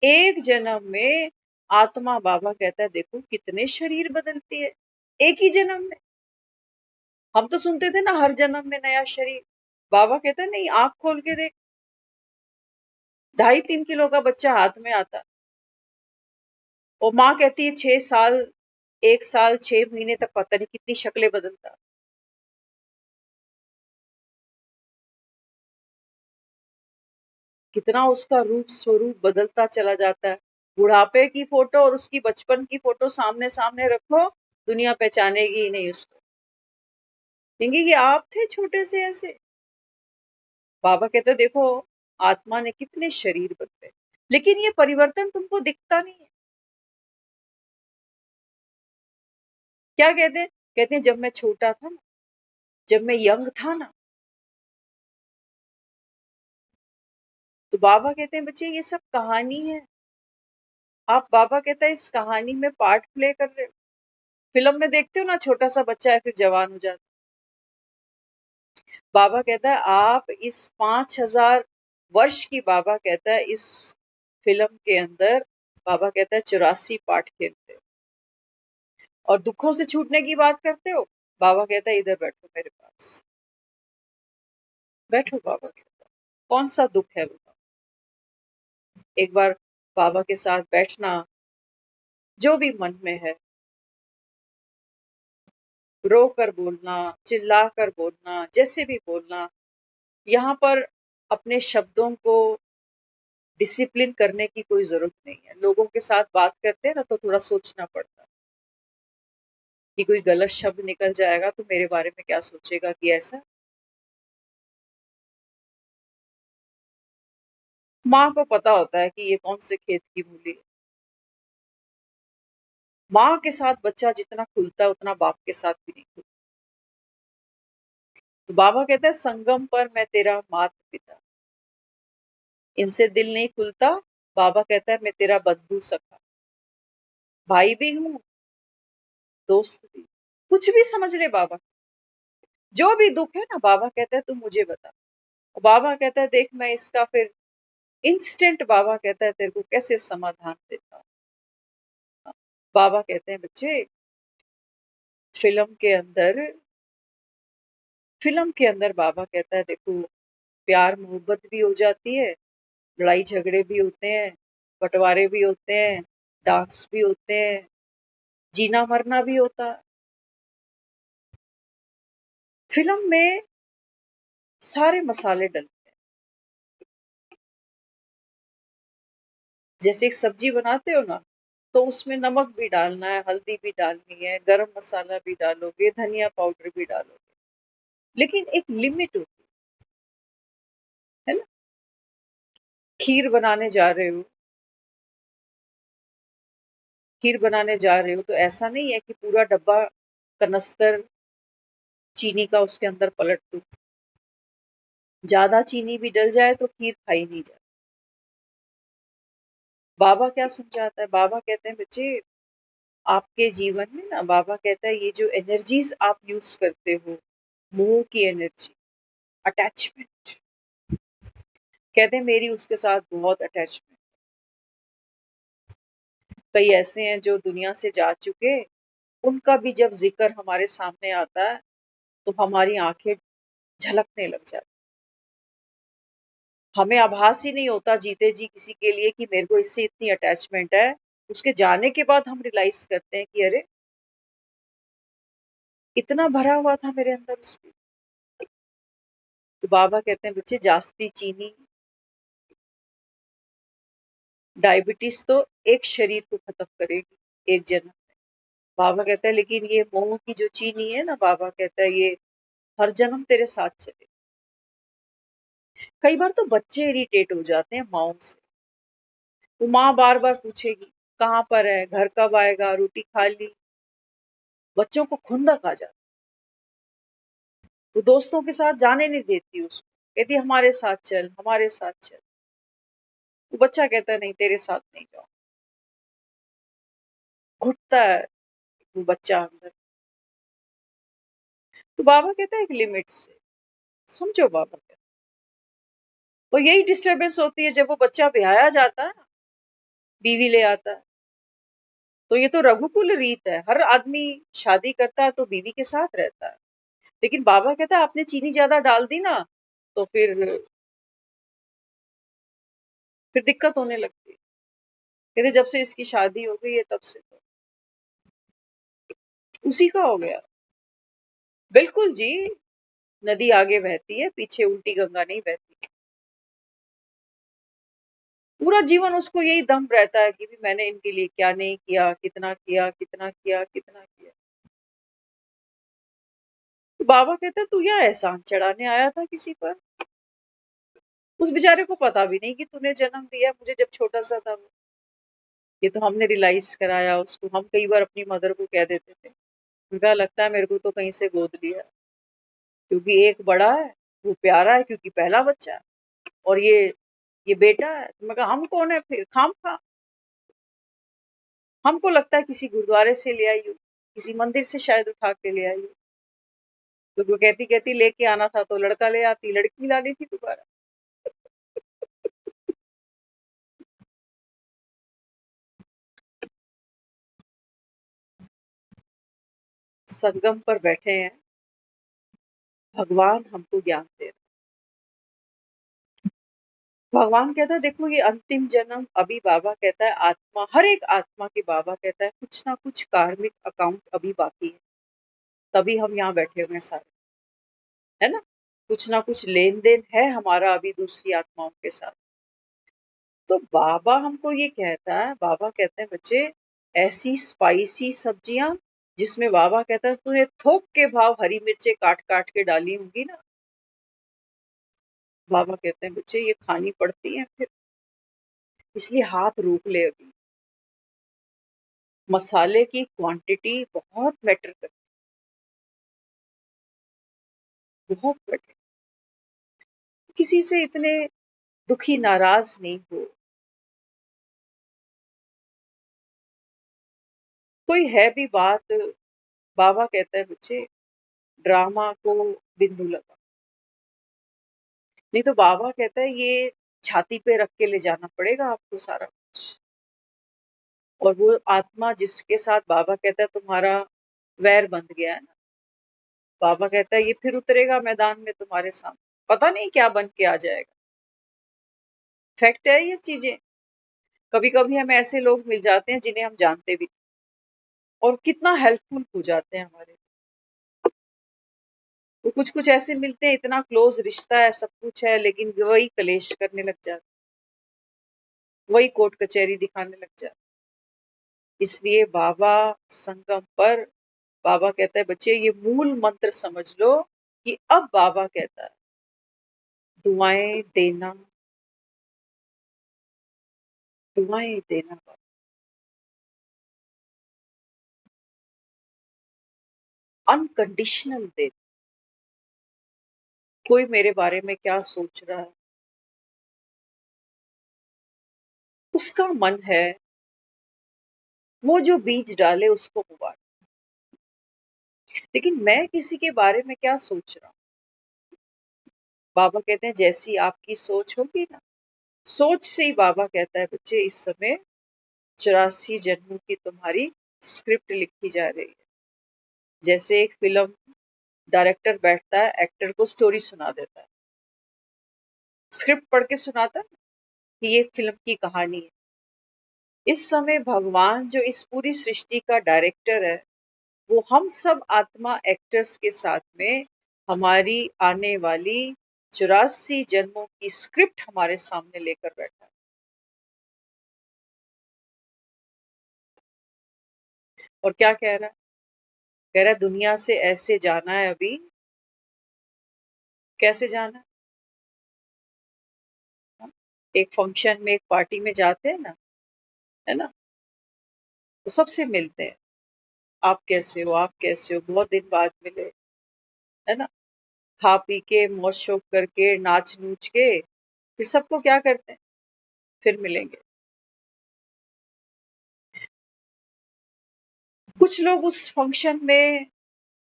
एक जन्म में आत्मा, बाबा कहता है देखो कितने शरीर बदलती है एक ही जन्म में। हम तो सुनते थे ना हर जन्म में नया शरीर, बाबा कहता है नहीं, आंख खोल के देख, 2.5-3 किलो का बच्चा हाथ में आता और माँ कहती है 6 साल, 1 साल 6 महीने तक पता नहीं कितनी शक्लें बदलता। कितना उसका रूप स्वरूप बदलता चला जाता है। बुढ़ापे की फोटो और उसकी बचपन की फोटो सामने सामने रखो, दुनिया पहचानेगी ही नहीं उसको, कहेंगे कि आप थे छोटे से ऐसे। बाबा कहते देखो आत्मा ने कितने शरीर बदले, लेकिन ये परिवर्तन तुमको दिखता नहीं है। क्या कहते हैं? कहते हैं जब मैं छोटा था ना, जब मैं यंग था ना, तो बाबा कहते हैं बच्चे ये सब कहानी है। आप, बाबा कहता है इस कहानी में पार्ट प्ले कर रहे हो। फिल्म में देखते हो ना छोटा सा बच्चा है फिर जवान हो जाता है। बाबा कहता है आप इस 5,000 वर्ष की, बाबा कहता है इस फिल्म के अंदर, बाबा कहता है 84 पार्ट खेलते हो और दुखों से छूटने की बात करते हो। बाबा कहता है इधर बैठो मेरे पास, बैठो। बाबा कहता है कौन सा दुख है बताओ? एक बार बाबा के साथ बैठना, जो भी मन में है, रो कर बोलना, चिल्ला कर बोलना, जैसे भी बोलना। यहाँ पर अपने शब्दों को डिसिप्लिन करने की कोई जरूरत नहीं है। लोगों के साथ बात करते हैं ना तो थोड़ा सोचना पड़ता है कि कोई गलत शब्द निकल जाएगा तो मेरे बारे में क्या सोचेगा, कि ऐसा। माँ को पता होता है कि ये कौन से खेत की मूली है। माँ के साथ बच्चा जितना खुलता है उतना बाप के साथ भी नहीं खुलता। तो बाबा कहता है संगम पर मैं तेरा माता पिता, इनसे दिल नहीं खुलता। बाबा कहता है मैं तेरा बंधु सखा, भाई भी हूँ, दोस्त भी, कुछ भी समझ ले बाबा। जो भी दुख है ना, बाबा कहता है तू मुझे बता। और बाबा कहता है देख मैं इसका फिर इंस्टेंट, बाबा कहता है तेरे को कैसे समाधान देता हूँ। बाबा कहते हैं बच्चे फिल्म के अंदर, फिल्म के अंदर बाबा कहता है देखो प्यार मोहब्बत भी हो जाती है, लड़ाई झगड़े भी होते हैं, बंटवारे भी होते हैं, डांस भी होते हैं, जीना मरना भी होता है। फिल्म में सारे मसाले डलते हैं। जैसे एक सब्जी बनाते हो ना, तो उसमें नमक भी डालना है, हल्दी भी डालनी है, गरम मसाला भी डालोगे, धनिया पाउडर भी डालोगे, लेकिन एक लिमिट होती है ना। खीर बनाने जा रहे हो, खीर बनाने जा रहे हो तो ऐसा नहीं है कि पूरा डब्बा कनस्तर चीनी का उसके अंदर पलट दो। ज्यादा चीनी भी डल जाए तो खीर खाई नहीं जाती। बाबा क्या समझाता है? बाबा कहते हैं बच्चे आपके जीवन में ना, बाबा कहता है ये जो एनर्जीज आप यूज करते हो, मोह की एनर्जी, अटैचमेंट, कहते हैं मेरी उसके साथ बहुत अटैचमेंट। कई ऐसे हैं जो दुनिया से जा चुके, उनका भी जब जिक्र हमारे सामने आता है तो हमारी आंखें झलकने लग जाती। हमें आभास ही नहीं होता जीते जी किसी के लिए कि मेरे को इससे इतनी अटैचमेंट है। उसके जाने के बाद हम रियलाइज करते हैं कि अरे इतना भरा हुआ था मेरे अंदर उसके। तो बाबा कहते हैं बच्चे जास्ती चीनी, डायबिटीज तो एक शरीर को खत्म करेगी एक जन्म में। बाबा कहता है लेकिन ये मोह की जो चीनी है ना, बाबा कहता है ये हर जन्म तेरे साथ चले। कई बार तो बच्चे इरिटेट हो जाते हैं माओ से। वो माँ बार बार पूछेगी कहाँ पर है, घर कब आएगा, रोटी खा ली। बच्चों को खुंदक आ जाती। वो दोस्तों के साथ जाने नहीं देती उसको, कहती हमारे साथ चल, हमारे साथ चल। वो बच्चा कहता है नहीं, तेरे साथ नहीं जाऊं। घुटता है वो बच्चा अंदर। तो बाबा कहता है एक लिमिट से समझो। बाबा कहता है और यही डिस्टरबेंस होती है जब वो बच्चा ब्याया जाता है ना, बीवी ले आता है। तो ये तो रघुकुल रीत है, हर आदमी शादी करता है तो बीवी के साथ रहता है। लेकिन बाबा कहता है आपने चीनी ज्यादा डाल दी ना, तो फिर दिक्कत होने लगती है। कहते जब से इसकी शादी हो गई है तब से तो उसी का हो गया। बिल्कुल जी। नदी आगे बहती है, पीछे उल्टी गंगा नहीं बहती। पूरा जीवन उसको यही दम रहता है कि भी मैंने इनके लिए क्या नहीं किया, कितना किया, कितना किया, कितना किया। तो बाबा कहते तू यहाँ एहसान चढ़ाने आया था किसी पर। उस बेचारे को पता भी नहीं कि तूने जन्म दिया मुझे जब छोटा सा था वो। ये तो हमने रियलाइज कराया उसको। हम कई बार अपनी मदर को कह देते थे, उनका लगता है मेरे को तो कहीं से गोद लिया, क्योंकि एक बड़ा है, वो प्यारा है क्योंकि पहला बच्चा है, और ये बेटा है। तो मैं कहा हम कौन है फिर खाम खा। हमको लगता है किसी गुरुद्वारे से ले आई हो, किसी मंदिर से शायद उठा के ले आई हो। तो वो कहती कहती लेके आना था तो लड़का ले आती, लड़की लानी थी दोबारा। संगम पर बैठे हैं, भगवान हमको ज्ञान दे रहे हैं। भगवान कहता है देखो ये अंतिम जन्म, अभी बाबा कहता है आत्मा, हर एक आत्मा के बाबा कहता है कुछ ना कुछ कार्मिक अकाउंट अभी बाकी है, तभी हम यहाँ बैठे हुए हैं सारे, है ना। कुछ ना कुछ लेन देन है हमारा अभी दूसरी आत्माओं के साथ। तो बाबा हमको ये कहता है, बाबा कहते हैं बच्चे ऐसी स्पाइसी सब्जियां जिसमें बाबा कहता है तूने थोक के भाव हरी मिर्चें काट काट के डाली होंगी ना, बाबा कहते हैं बच्चे ये खानी पड़ती है फिर, इसलिए हाथ रोक ले अभी। मसाले की क्वांटिटी बहुत मैटर करती है, बहुत मैटर। किसी से इतने दुखी नाराज नहीं हो। कोई है भी बात, बाबा कहता है बच्चे ड्रामा को बिंदु लगा। नहीं तो बाबा कहता है ये छाती पे रख के ले जाना पड़ेगा आपको सारा कुछ। और वो आत्मा जिसके साथ बाबा कहता है तुम्हारा वैर बंध गया है ना, बाबा कहता है ये फिर उतरेगा मैदान में तुम्हारे सामने, पता नहीं क्या बन के आ जाएगा। फैक्ट है ये चीजें। कभी कभी हमें ऐसे लोग मिल जाते हैं जिन्हें हम जानते भी नहीं, और कितना हेल्पफुल हो जाते हैं हमारे। वो कुछ कुछ ऐसे मिलते हैं, इतना क्लोज रिश्ता है, सब कुछ है, लेकिन वही कलेश करने लग जाते, वही कोर्ट कचहरी दिखाने लग जाते। इसलिए बाबा संगम पर, बाबा कहता है बच्चे ये मूल मंत्र समझ लो कि अब बाबा कहता है दुआएं देना, दुआएं देना बाबा। अनकंडीशनल दे। कोई मेरे बारे में क्या सोच रहा है उसका मन है, वो जो बीज डाले उसको उगाड़। लेकिन मैं किसी के बारे में क्या सोच रहा हूँ, बाबा कहते हैं जैसी आपकी सोच होगी ना, सोच से ही बाबा कहता है बच्चे इस समय 84 जन्मों की तुम्हारी स्क्रिप्ट लिखी जा रही है। जैसे एक फिल्म डायरेक्टर बैठता है, एक्टर को स्टोरी सुना देता है, स्क्रिप्ट पढ़ के सुनाता है कि ये फिल्म की कहानी है। इस समय भगवान जो इस पूरी सृष्टि का डायरेक्टर है, वो हम सब आत्मा एक्टर्स के साथ में हमारी आने वाली 84 जन्मों की स्क्रिप्ट हमारे सामने लेकर बैठा है। और क्या कह रहा है? कह रहा है दुनिया से ऐसे जाना है अभी। कैसे जाना है? एक फंक्शन में, एक पार्टी में जाते हैं ना, है ना, तो सबसे मिलते हैं। आप कैसे हो, आप कैसे हो, बहुत दिन बाद मिले, है ना। खा पी के मौज शौक करके नाच नूच के फिर सबको क्या करते हैं, फिर मिलेंगे। कुछ लोग उस फंक्शन में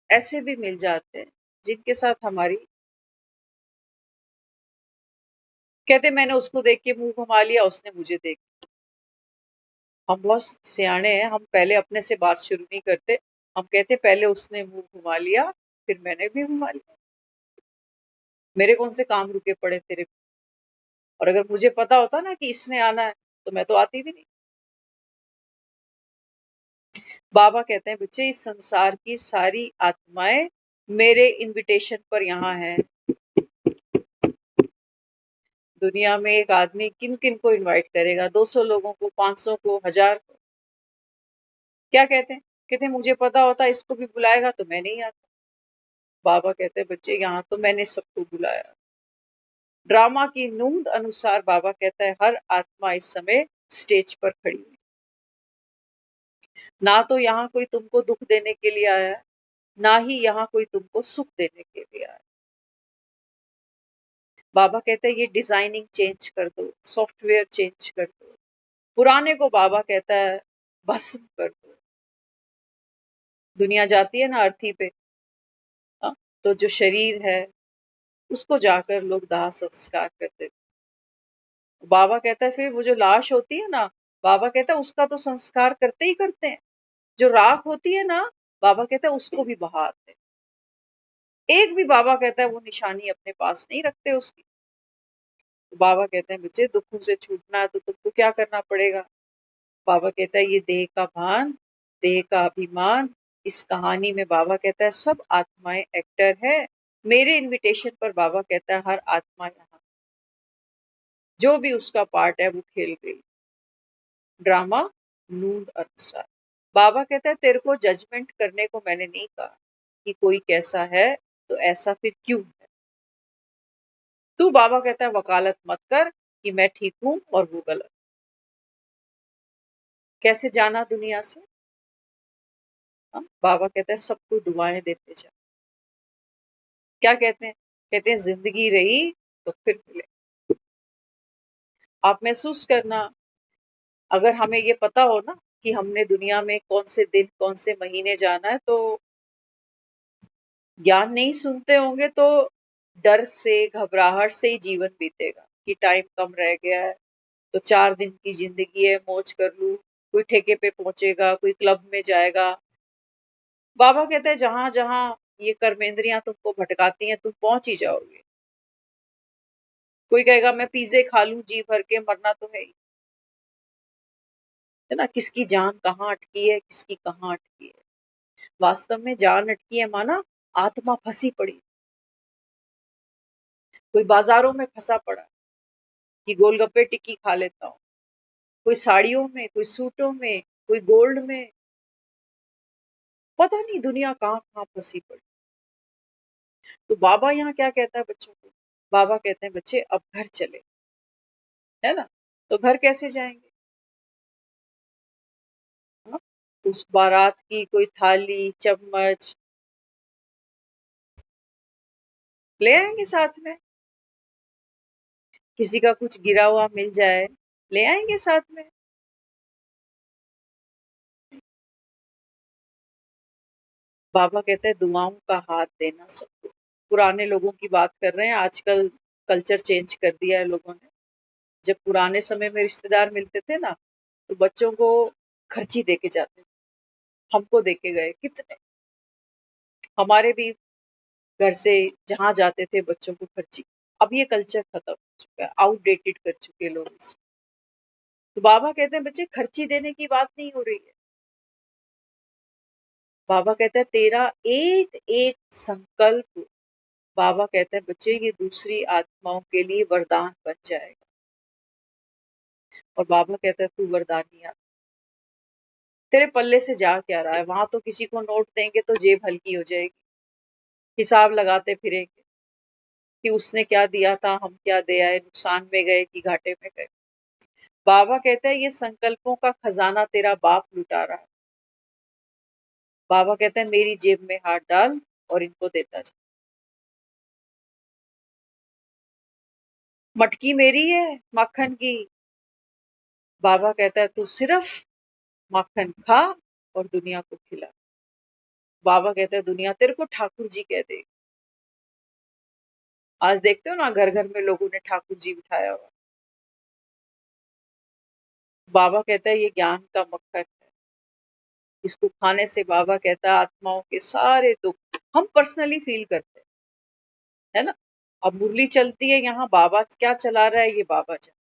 ऐसे भी मिल जाते हैं जिनके साथ हमारी, कहते मैंने उसको देख के मुंह घुमा लिया, उसने मुझे देख। हम बहुत सियाने हैं, हम पहले अपने से बात शुरू नहीं करते। हम कहते पहले उसने मुंह घुमा लिया, फिर मैंने भी घुमा लिया। मेरे कौन से काम रुके पड़े तेरे। और अगर मुझे पता होता ना कि इसने आना है तो मैं तो आती भी नहीं। बाबा कहते हैं बच्चे, इस संसार की सारी आत्माएं मेरे इनविटेशन पर यहाँ हैं। दुनिया में एक आदमी किन किन को इनवाइट करेगा? 200 लोगों को, 500 को, 1000 को। क्या कहते हैं? कहते हैं मुझे पता होता इसको भी बुलाएगा तो मैं नहीं आता। बाबा कहते हैं बच्चे, यहाँ तो मैंने सबको बुलाया। ड्रामा की नूंद अनुसार बाबा कहता है हर आत्मा इस समय स्टेज पर खड़ी है। ना तो यहाँ कोई तुमको दुख देने के लिए आया है, ना ही यहाँ कोई तुमको सुख देने के लिए आया है। बाबा कहते हैं ये डिजाइनिंग चेंज कर दो, सॉफ्टवेयर चेंज कर दो। पुराने को बाबा कहता है भस्म कर दो। दुनिया जाती है ना अर्थी पे, हाँ, तो जो शरीर है उसको जाकर लोग दाह संस्कार करते थे। बाबा कहता है फिर वो जो लाश होती है ना, बाबा कहता है उसका तो संस्कार करते ही करते हैं। जो राख होती है ना, बाबा कहता है उसको भी बहा आते हैं। एक भी बाबा कहता है वो निशानी अपने पास नहीं रखते उसकी। तो बाबा कहते हैं बच्चे, दुखों से छूटना है तो तुमको क्या करना पड़ेगा? बाबा कहता है ये देह का भान, देह का अभिमान। इस कहानी में बाबा कहता है सब आत्माएं एक्टर है। मेरे इनविटेशन पर बाबा कहता है हर आत्मा यहाँ जो भी उसका पार्ट है वो खेल गई। ड्रामा नूंद अनुसार। बाबा कहता है तेरे को जजमेंट करने को मैंने नहीं कहा कि कोई कैसा है तो ऐसा फिर क्यों है। तू, बाबा कहता है, वकालत मत कर कि मैं ठीक हूं और वो गलत। कैसे जाना दुनिया से? हाँ? बाबा कहता है सबको दुआएं देते जा। क्या कहते हैं? कहते हैं जिंदगी रही तो फिर मिले। आप महसूस करना, अगर हमें ये पता हो ना कि हमने दुनिया में कौन से दिन, कौन से महीने जाना है, तो ज्ञान नहीं सुनते होंगे तो डर से, घबराहट से ही जीवन बीतेगा कि टाइम कम रह गया है, तो 4 दिन की जिंदगी है, मौज कर लूं। कोई ठेके पे पहुंचेगा, कोई क्लब में जाएगा। बाबा कहते हैं जहां जहां ये कर्मेंद्रियां तुमको भटकाती हैं तुम पहुंच ही जाओगे। कोई कहेगा मैं पिज्जे खा लूं जी भर के, मरना तो है ही, है ना। किसकी जान कहाँ अटकी है, किसकी कहाँ अटकी है। वास्तव में जान अटकी है माना आत्मा फंसी पड़ी। कोई बाजारों में फंसा पड़ा कि गोलगप्पे टिक्की खा लेता हूँ। कोई साड़ियों में, कोई सूटों में, कोई गोल्ड में। पता नहीं दुनिया कहाँ कहाँ फंसी पड़ी। तो बाबा यहाँ क्या कहता है बच्चों को? बाबा कहते हैं बच्चे अब घर चले, है ना। तो घर कैसे जाएंगे? हाँ? उस बारात की कोई थाली चम्मच ले आएंगे साथ में। किसी का कुछ गिरा हुआ मिल जाए, ले आएंगे साथ में। बाबा कहते हैं दुआओं का हाथ देना सबको। पुराने लोगों की बात कर रहे हैं, आजकल कल्चर चेंज कर दिया है लोगों ने। जब पुराने समय में रिश्तेदार मिलते थे ना, तो बच्चों को खर्ची दे के जाते थे। हमको दे के गए कितने। हमारे भी घर से जहाँ जाते थे बच्चों को खर्ची। अब ये कल्चर खत्म हो चुका है, आउटडेटेड कर चुके हैं लोग इसको। तो बाबा कहते हैं बच्चे खर्ची देने की बात नहीं हो रही है। बाबा कहता है तेरा एक एक संकल्प, बाबा कहता है बच्चे ये दूसरी आत्माओं के लिए वरदान बन जाएगा। और बाबा कहता है तू वरदानी आत्मा, तेरे पल्ले से जा क्या रहा है, वहां तो किसी को नोट देंगे तो जेब हल्की हो जाएगी, हिसाब लगाते फिरेंगे कि उसने क्या दिया था, हम क्या दे आए, नुकसान में गए कि घाटे में गए। बाबा कहता है ये संकल्पों का खजाना तेरा बाप लुटा रहा है। बाबा कहता है मेरी जेब में हाथ डाल और इनको देता जा। मटकी मेरी है माखन की। बाबा कहता है तू सिर्फ माखन खा और दुनिया को खिला। बाबा कहता है दुनिया तेरे को ठाकुर जी कह दे। आज देखते हो ना घर घर में लोगों ने ठाकुर जी बिठाया हुआ। बाबा कहता है ये ज्ञान का मक्खन है, इसको खाने से बाबा कहता है आत्माओं के सारे दुख हम पर्सनली फील करते हैं, है ना। अब मुरली चलती है यहाँ, बाबा क्या चला रहा है ये बाबा जाने,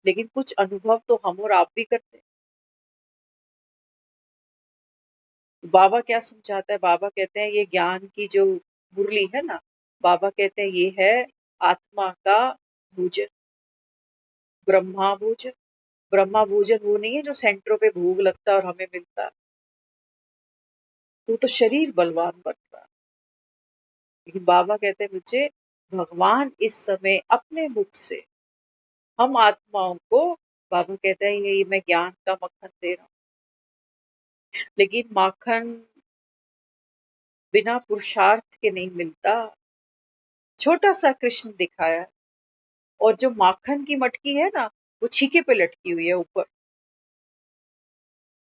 लेकिन कुछ अनुभव तो हम और आप भी करते हैं। बाबा क्या समझाता है, बाबा कहते हैं ये ज्ञान की जो मुरली है ना, बाबा कहते हैं ये है आत्मा का भोजन, ब्रह्मा भोजन। ब्रह्मा भोजन वो नहीं है जो सेंटरों पे भोग लगता है और हमें मिलता है, वो तो शरीर बलवान बन रहा है। लेकिन बाबा कहते हैं मुझे भगवान इस समय अपने मुख से हम आत्माओं को, बाबा कहते हैं ये मैं ज्ञान का मक्खन दे रहा हूँ, लेकिन माखन बिना पुरुषार्थ के नहीं मिलता। छोटा सा कृष्ण दिखाया, और जो माखन की मटकी है ना वो छीके पे लटकी हुई है ऊपर।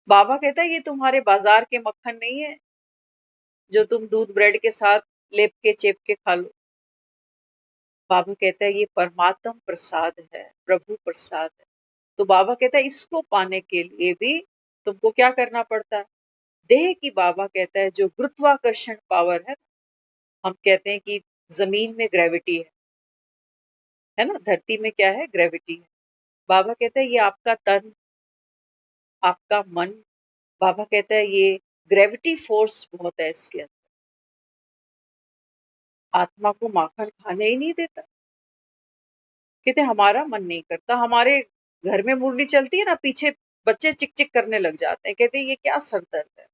बाबा कहता है ये तुम्हारे बाजार के मक्खन नहीं है जो तुम दूध ब्रेड के साथ लेप के चेप के खा लो। बाबा कहता है ये परमात्म प्रसाद है, प्रभु प्रसाद है। तो बाबा कहता है इसको पाने के लिए भी तुमको क्या करना पड़ता है, देह की, बाबा कहता है जो गुरुत्वाकर्षण पावर है, हम कहते हैं कि जमीन में ग्रेविटी है ना, धरती में क्या है, ग्रेविटी है। बाबा कहता है ये आपका तन, आपका मन, बाबा कहता है ये ग्रेविटी फोर्स बहुत है इसके अंदर, आत्मा को माखन खाने ही नहीं देता। कहते हमारा मन नहीं करता, हमारे घर में मुरली चलती है ना, पीछे बच्चे चिक चिक करने लग जाते हैं, कहते ये क्या सरदर्द है,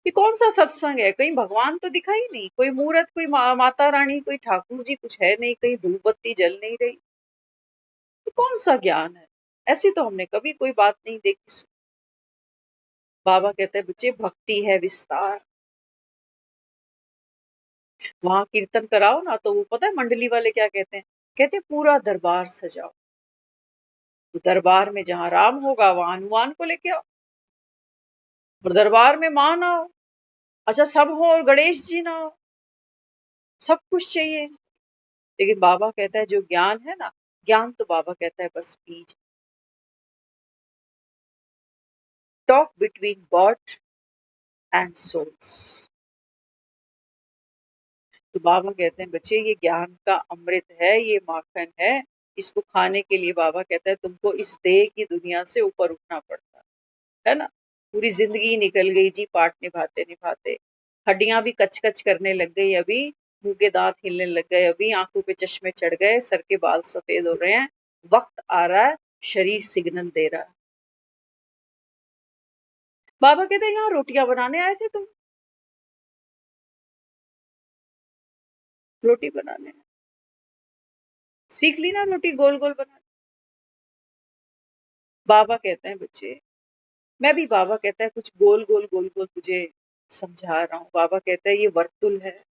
ये कौन सा सत्संग है, कहीं भगवान तो दिखाई नहीं, कोई मूर्त, कोई माता रानी, कोई ठाकुर जी कुछ है नहीं, कहीं धूप बत्ती जल नहीं रही, ये कौन सा ज्ञान है, ऐसी तो हमने कभी कोई बात नहीं देखी। बाबा कहते हैं बच्चे भक्ति है विस्तार। वहां कीर्तन कराओ ना तो वो पता है मंडली वाले क्या कहते हैं, कहते हैं पूरा दरबार सजाओ। तो दरबार में जहां राम होगा वहां हनुमान को लेके आओ, और दरबार में मां ना हो, अच्छा सब हो और गणेश जी ना हो, सब कुछ चाहिए। लेकिन बाबा कहता है जो ज्ञान है ना, ज्ञान तो बाबा कहता है बस बीज, talk between God and souls. तो बाबा कहते हैं बच्चे ये ज्ञान का अमृत है, ये माखन है, इसको खाने के लिए बाबा कहता है तुमको इस देह की दुनिया से ऊपर उठना पड़ता है ना। पूरी जिंदगी निकल गई जी पाठ निभाते निभाते, हड्डियां भी कच कच करने लग गई, अभी मुंह के दांत हिलने लग गए, अभी आंखों पे चश्मे चढ़ गए, सर के बाल सफेद हो रहे हैं, वक्त आ रहा है, शरीर सिग्नल दे रहा है। बाबा कहते हैं यहाँ रोटियां बनाने आए थे तुम, रोटी बनाने सीख ली ना, रोटी गोल गोल बना। बाबा कहते हैं बच्चे, मैं भी, बाबा कहता है कुछ गोल गोल गोल गोल तुझे समझा रहा हूँ। बाबा कहता है ये वर्तुल है,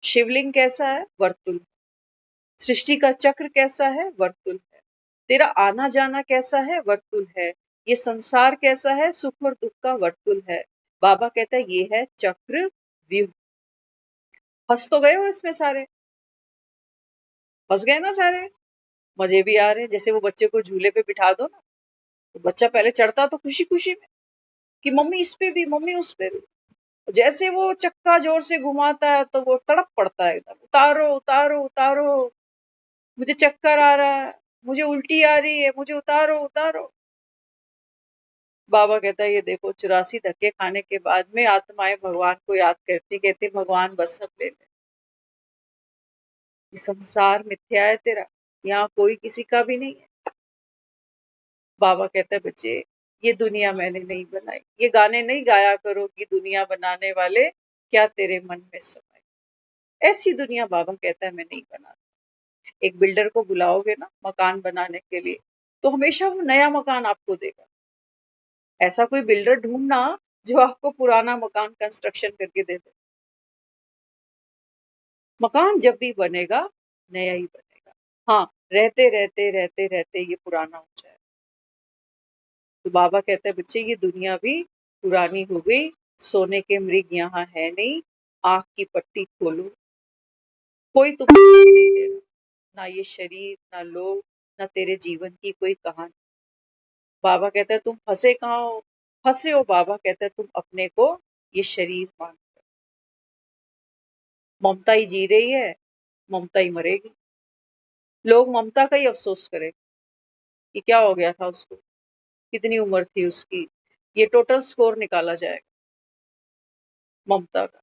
शिवलिंग कैसा है, वर्तुल, सृष्टि का चक्र कैसा है, वर्तुल है, तेरा आना जाना कैसा है, वर्तुल है, ये संसार कैसा है, सुख और दुख का वर्तुल है। बाबा कहता है ये है चक्र व्यूह। हंस तो गए हो इसमें सारे, हंस गए ना सारे, मजे भी आ रहे हैं। जैसे वो बच्चे को झूले पे बिठा दो ना, तो बच्चा पहले चढ़ता तो खुशी खुशी में कि मम्मी इस पे भी, मम्मी उस पे भी, जैसे वो चक्का जोर से घुमाता है तो वो तड़प पड़ता है एकदम, उतारो उतारो उतारो, मुझे चक्कर आ रहा है, मुझे उल्टी आ रही है, मुझे उतारो उतारो। बाबा कहता है ये देखो 84 धक्के खाने के बाद में आत्माएं भगवान को याद करती, कहती भगवान बस अब ले ले, ये संसार मिथ्या है तेरा, यहाँ कोई किसी का भी नहीं है। बाबा कहता है बच्चे ये दुनिया मैंने नहीं बनाई, ये गाने नहीं गाया करो कि दुनिया बनाने वाले क्या तेरे मन में समाए, ऐसी दुनिया बाबा कहता है मैं नहीं बनाता। एक बिल्डर को बुलाओगे ना मकान बनाने के लिए तो हमेशा वो नया मकान आपको देगा, ऐसा कोई बिल्डर ढूंढना जो आपको पुराना मकान कंस्ट्रक्शन करके दे दे। मकान जब भी बनेगा नया ही बनेगा, हाँ रहते रहते रहते रहते ये पुराना हो जाए। तो बाबा कहते हैं बच्चे ये दुनिया भी पुरानी हो गई, सोने के मृग यहाँ है नहीं, आंख की पट्टी खोलो, कोई तुमको नहीं दे रहा, ना ये शरीर ना लोग ना तेरे जीवन की कोई कहानी। बाबा कहता है तुम फंसे कहाँ हो, फंसे हो बाबा कहता है तुम अपने को ये शरीर मान, ममता ही जी रही है, ममता ही मरेगी। लोग ममता का ही अफसोस करें कि क्या हो गया था उसको, कितनी उम्र थी उसकी, ये टोटल स्कोर निकाला जाएगा ममता का।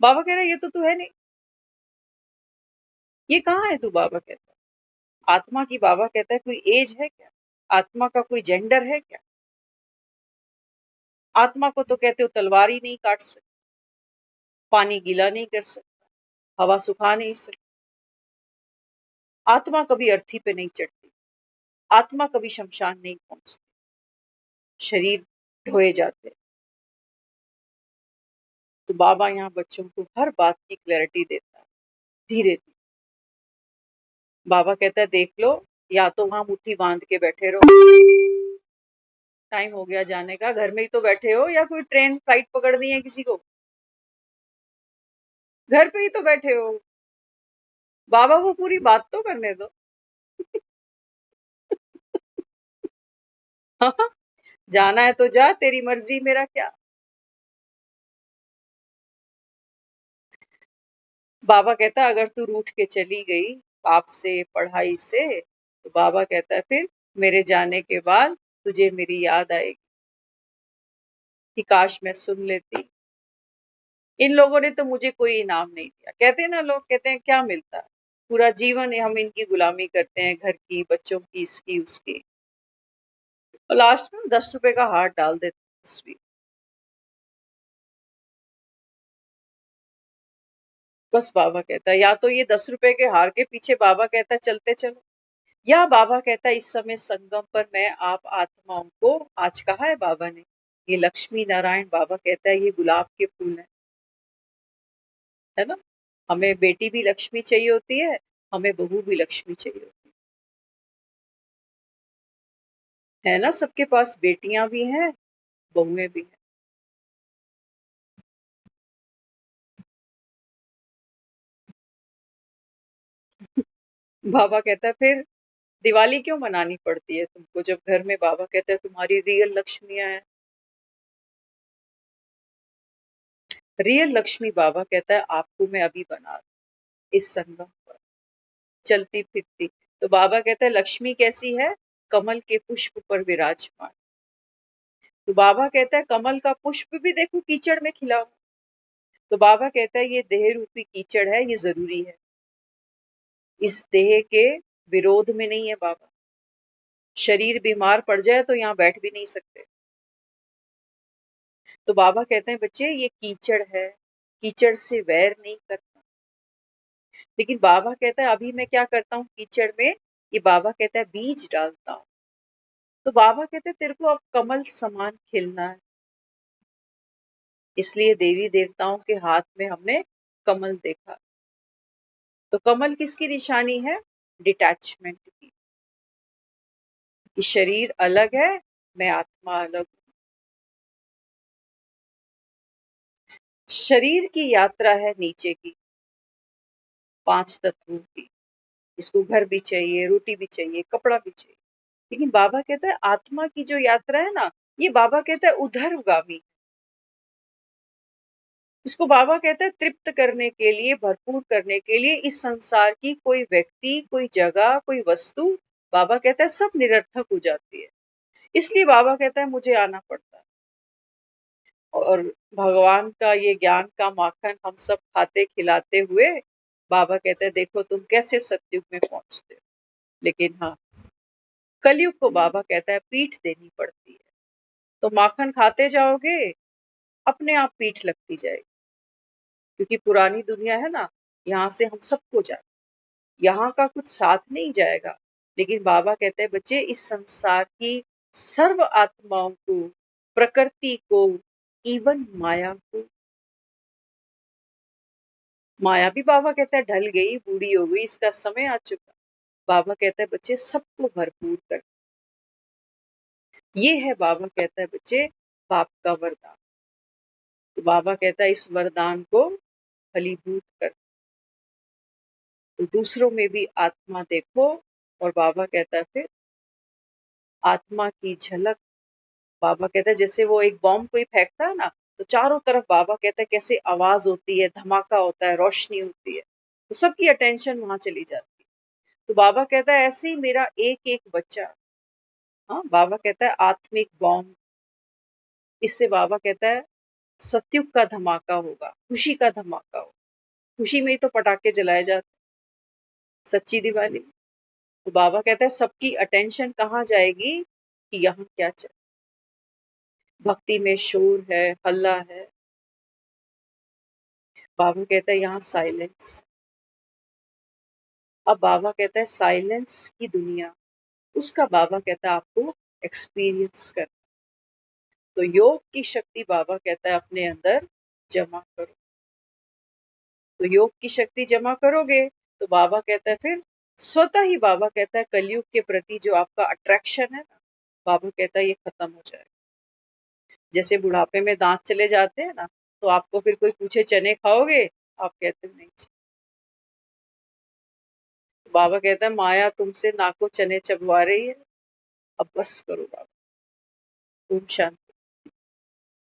बाबा कह रहे ये तो तू है नहीं, ये कहाँ है तू, बाबा कहता है आत्मा की, बाबा कहता है कोई एज है क्या, आत्मा का कोई जेंडर है क्या, आत्मा को तो कहते हो तलवार ही नहीं काट सकती, पानी गीला नहीं कर सकता, हवा सुखा नहीं सकती, आत्मा कभी अर्थी पे नहीं चढ़ती, आत्मा कभी शमशान नहीं पहुंचती, शरीर ढोए जाते। तो बाबा यहाँ बच्चों को हर बात की क्लैरिटी देता है धीरे धीरे। बाबा कहता है देख लो, या तो वहां मुट्ठी बांध के बैठे रहो, टाइम हो गया जाने का, घर में ही तो बैठे हो, या कोई ट्रेन फ्लाइट पकड़नी है किसी को, घर पे ही तो बैठे हो, बाबा को पूरी बात तो करने दो। जाना है तो जा, तेरी मर्जी मेरा क्या। बाबा कहता है अगर तू रूठ के चली गई बाप से पढ़ाई से, तो बाबा कहता है फिर मेरे जाने के बाद तुझे मेरी याद आएगी कि काश मैं सुन लेती, इन लोगों ने तो मुझे कोई इनाम नहीं दिया। कहते हैं ना लोग, कहते हैं क्या मिलता है, पूरा जीवन हम इनकी गुलामी करते हैं, घर की, बच्चों की, इसकी उसकी, और लास्ट में 10 रुपए का हार डाल देते हैं तस्वीर। बस बाबा कहता है या तो ये 10 रुपए के हार के पीछे बाबा कहता है चलते चलो, या बाबा कहता है इस समय संगम पर मैं आप आत्माओं को, आज कहा है बाबा ने, ये लक्ष्मी नारायण, बाबा कहता है ये गुलाब के फूल है ना, हमें बेटी भी लक्ष्मी चाहिए होती है, हमें बहू भी लक्ष्मी चाहिए होती है ना, सबके पास बेटियां भी हैं, बहुएं भी हैं। बाबा कहता है फिर दिवाली क्यों मनानी पड़ती है तुमको, जब घर में, बाबा कहता है तुम्हारी रियल लक्ष्मियां हैं, रियल लक्ष्मी, बाबा कहता है आपको मैं अभी बना रहा हूं, इस संगम पर चलती फिरती। तो बाबा कहता है लक्ष्मी कैसी है, कमल के पुष्प पर विराजमान। तो बाबा कहता है कमल का पुष्प भी देखो कीचड़ में खिला हुआ। तो बाबा कहता है ये देह रूपी कीचड़ है, ये जरूरी है, इस देह के विरोध में नहीं है बाबा, शरीर बीमार पड़ जाए तो यहाँ बैठ भी नहीं सकते। तो बाबा कहते हैं बच्चे ये कीचड़ है, कीचड़ से वैर नहीं करना, लेकिन बाबा कहता है अभी मैं क्या करता हूँ कीचड़ में, ये बाबा कहता है बीज डालता हूँ। तो बाबा कहते हैं तेरे को अब कमल समान खिलना है, इसलिए देवी देवताओं के हाथ में हमने कमल देखा। तो कमल किसकी निशानी है, डिटैचमेंट की, कि शरीर अलग है, मैं आत्मा अलग हूं। शरीर की यात्रा है नीचे की, 5 तत्वों की, इसको घर भी चाहिए, रोटी भी चाहिए, कपड़ा भी चाहिए, लेकिन बाबा कहता है आत्मा की जो यात्रा है ना, ये बाबा कहता है उधरगामी, इसको बाबा कहता है तृप्त करने के लिए, भरपूर करने के लिए इस संसार की कोई व्यक्ति, कोई जगह, कोई वस्तु, बाबा कहता है सब निरर्थक हो जाती है। इसलिए बाबा कहता है मुझे आना पड़ता है। और भगवान का ये ज्ञान का माखन हम सब खाते खिलाते हुए बाबा कहते हैं देखो तुम कैसे सतयुग में पहुंचते हो। लेकिन हाँ, कलयुग को बाबा कहता है पीठ देनी पड़ती है। तो माखन खाते जाओगे, अपने आप पीठ लगती जाएगी। क्योंकि पुरानी दुनिया है ना, यहाँ से हम सबको जाए, यहाँ का कुछ साथ नहीं जाएगा। लेकिन बाबा कहते हैं बच्चे, इस संसार की सर्व आत्माओं को, प्रकृति को, इवन माया को, माया भी बाबा कहता है ढल गई, बूढ़ी हो गई, इसका समय आ चुका। बाबा कहता है बच्चे सबको भरपूर कर। ये है बाबा कहता है बच्चे बाप का वरदान। तो बाबा कहता है इस वरदान को फलीभूत कर, तो दूसरों में भी आत्मा देखो। और बाबा कहता है फिर आत्मा की झलक। बाबा कहता है जैसे वो एक बॉम्ब कोई फेंकता है ना, तो चारों तरफ बाबा कहता है कैसे आवाज होती है, धमाका होता है, रोशनी होती है, तो सबकी अटेंशन वहां चली जाती है। तो बाबा कहता है ऐसे ही मेरा एक एक बच्चा, हाँ, बाबा कहता है आत्मिक बॉम्ब। इससे बाबा कहता है सत्युग का धमाका होगा, खुशी का धमाका होगा। खुशी में ही तो पटाखे जलाए जाते, सच्ची दिवाली। तो बाबा कहता है सबकी अटेंशन कहाँ जाएगी कि यहाँ क्या चल, भक्ति में शोर है, हल्ला है। बाबा कहता है यहाँ साइलेंस। अब बाबा कहता है साइलेंस की दुनिया, उसका बाबा कहता है आपको एक्सपीरियंस कर। तो योग की शक्ति बाबा कहता है अपने अंदर जमा करो। तो योग की शक्ति जमा करोगे तो बाबा कहता है फिर स्वतः ही बाबा कहता है कलयुग के प्रति जो आपका अट्रैक्शन है ना, बाबा कहता है ये खत्म हो जाएगा। जैसे बुढ़ापे में दांत चले जाते हैं ना, तो आपको फिर कोई पूछे चने खाओगे, आप कहते हो नहीं। बाबा कहता है माया तुमसे नाको चने चबवा रही है, अब बस करो बाबा। ओम शांति।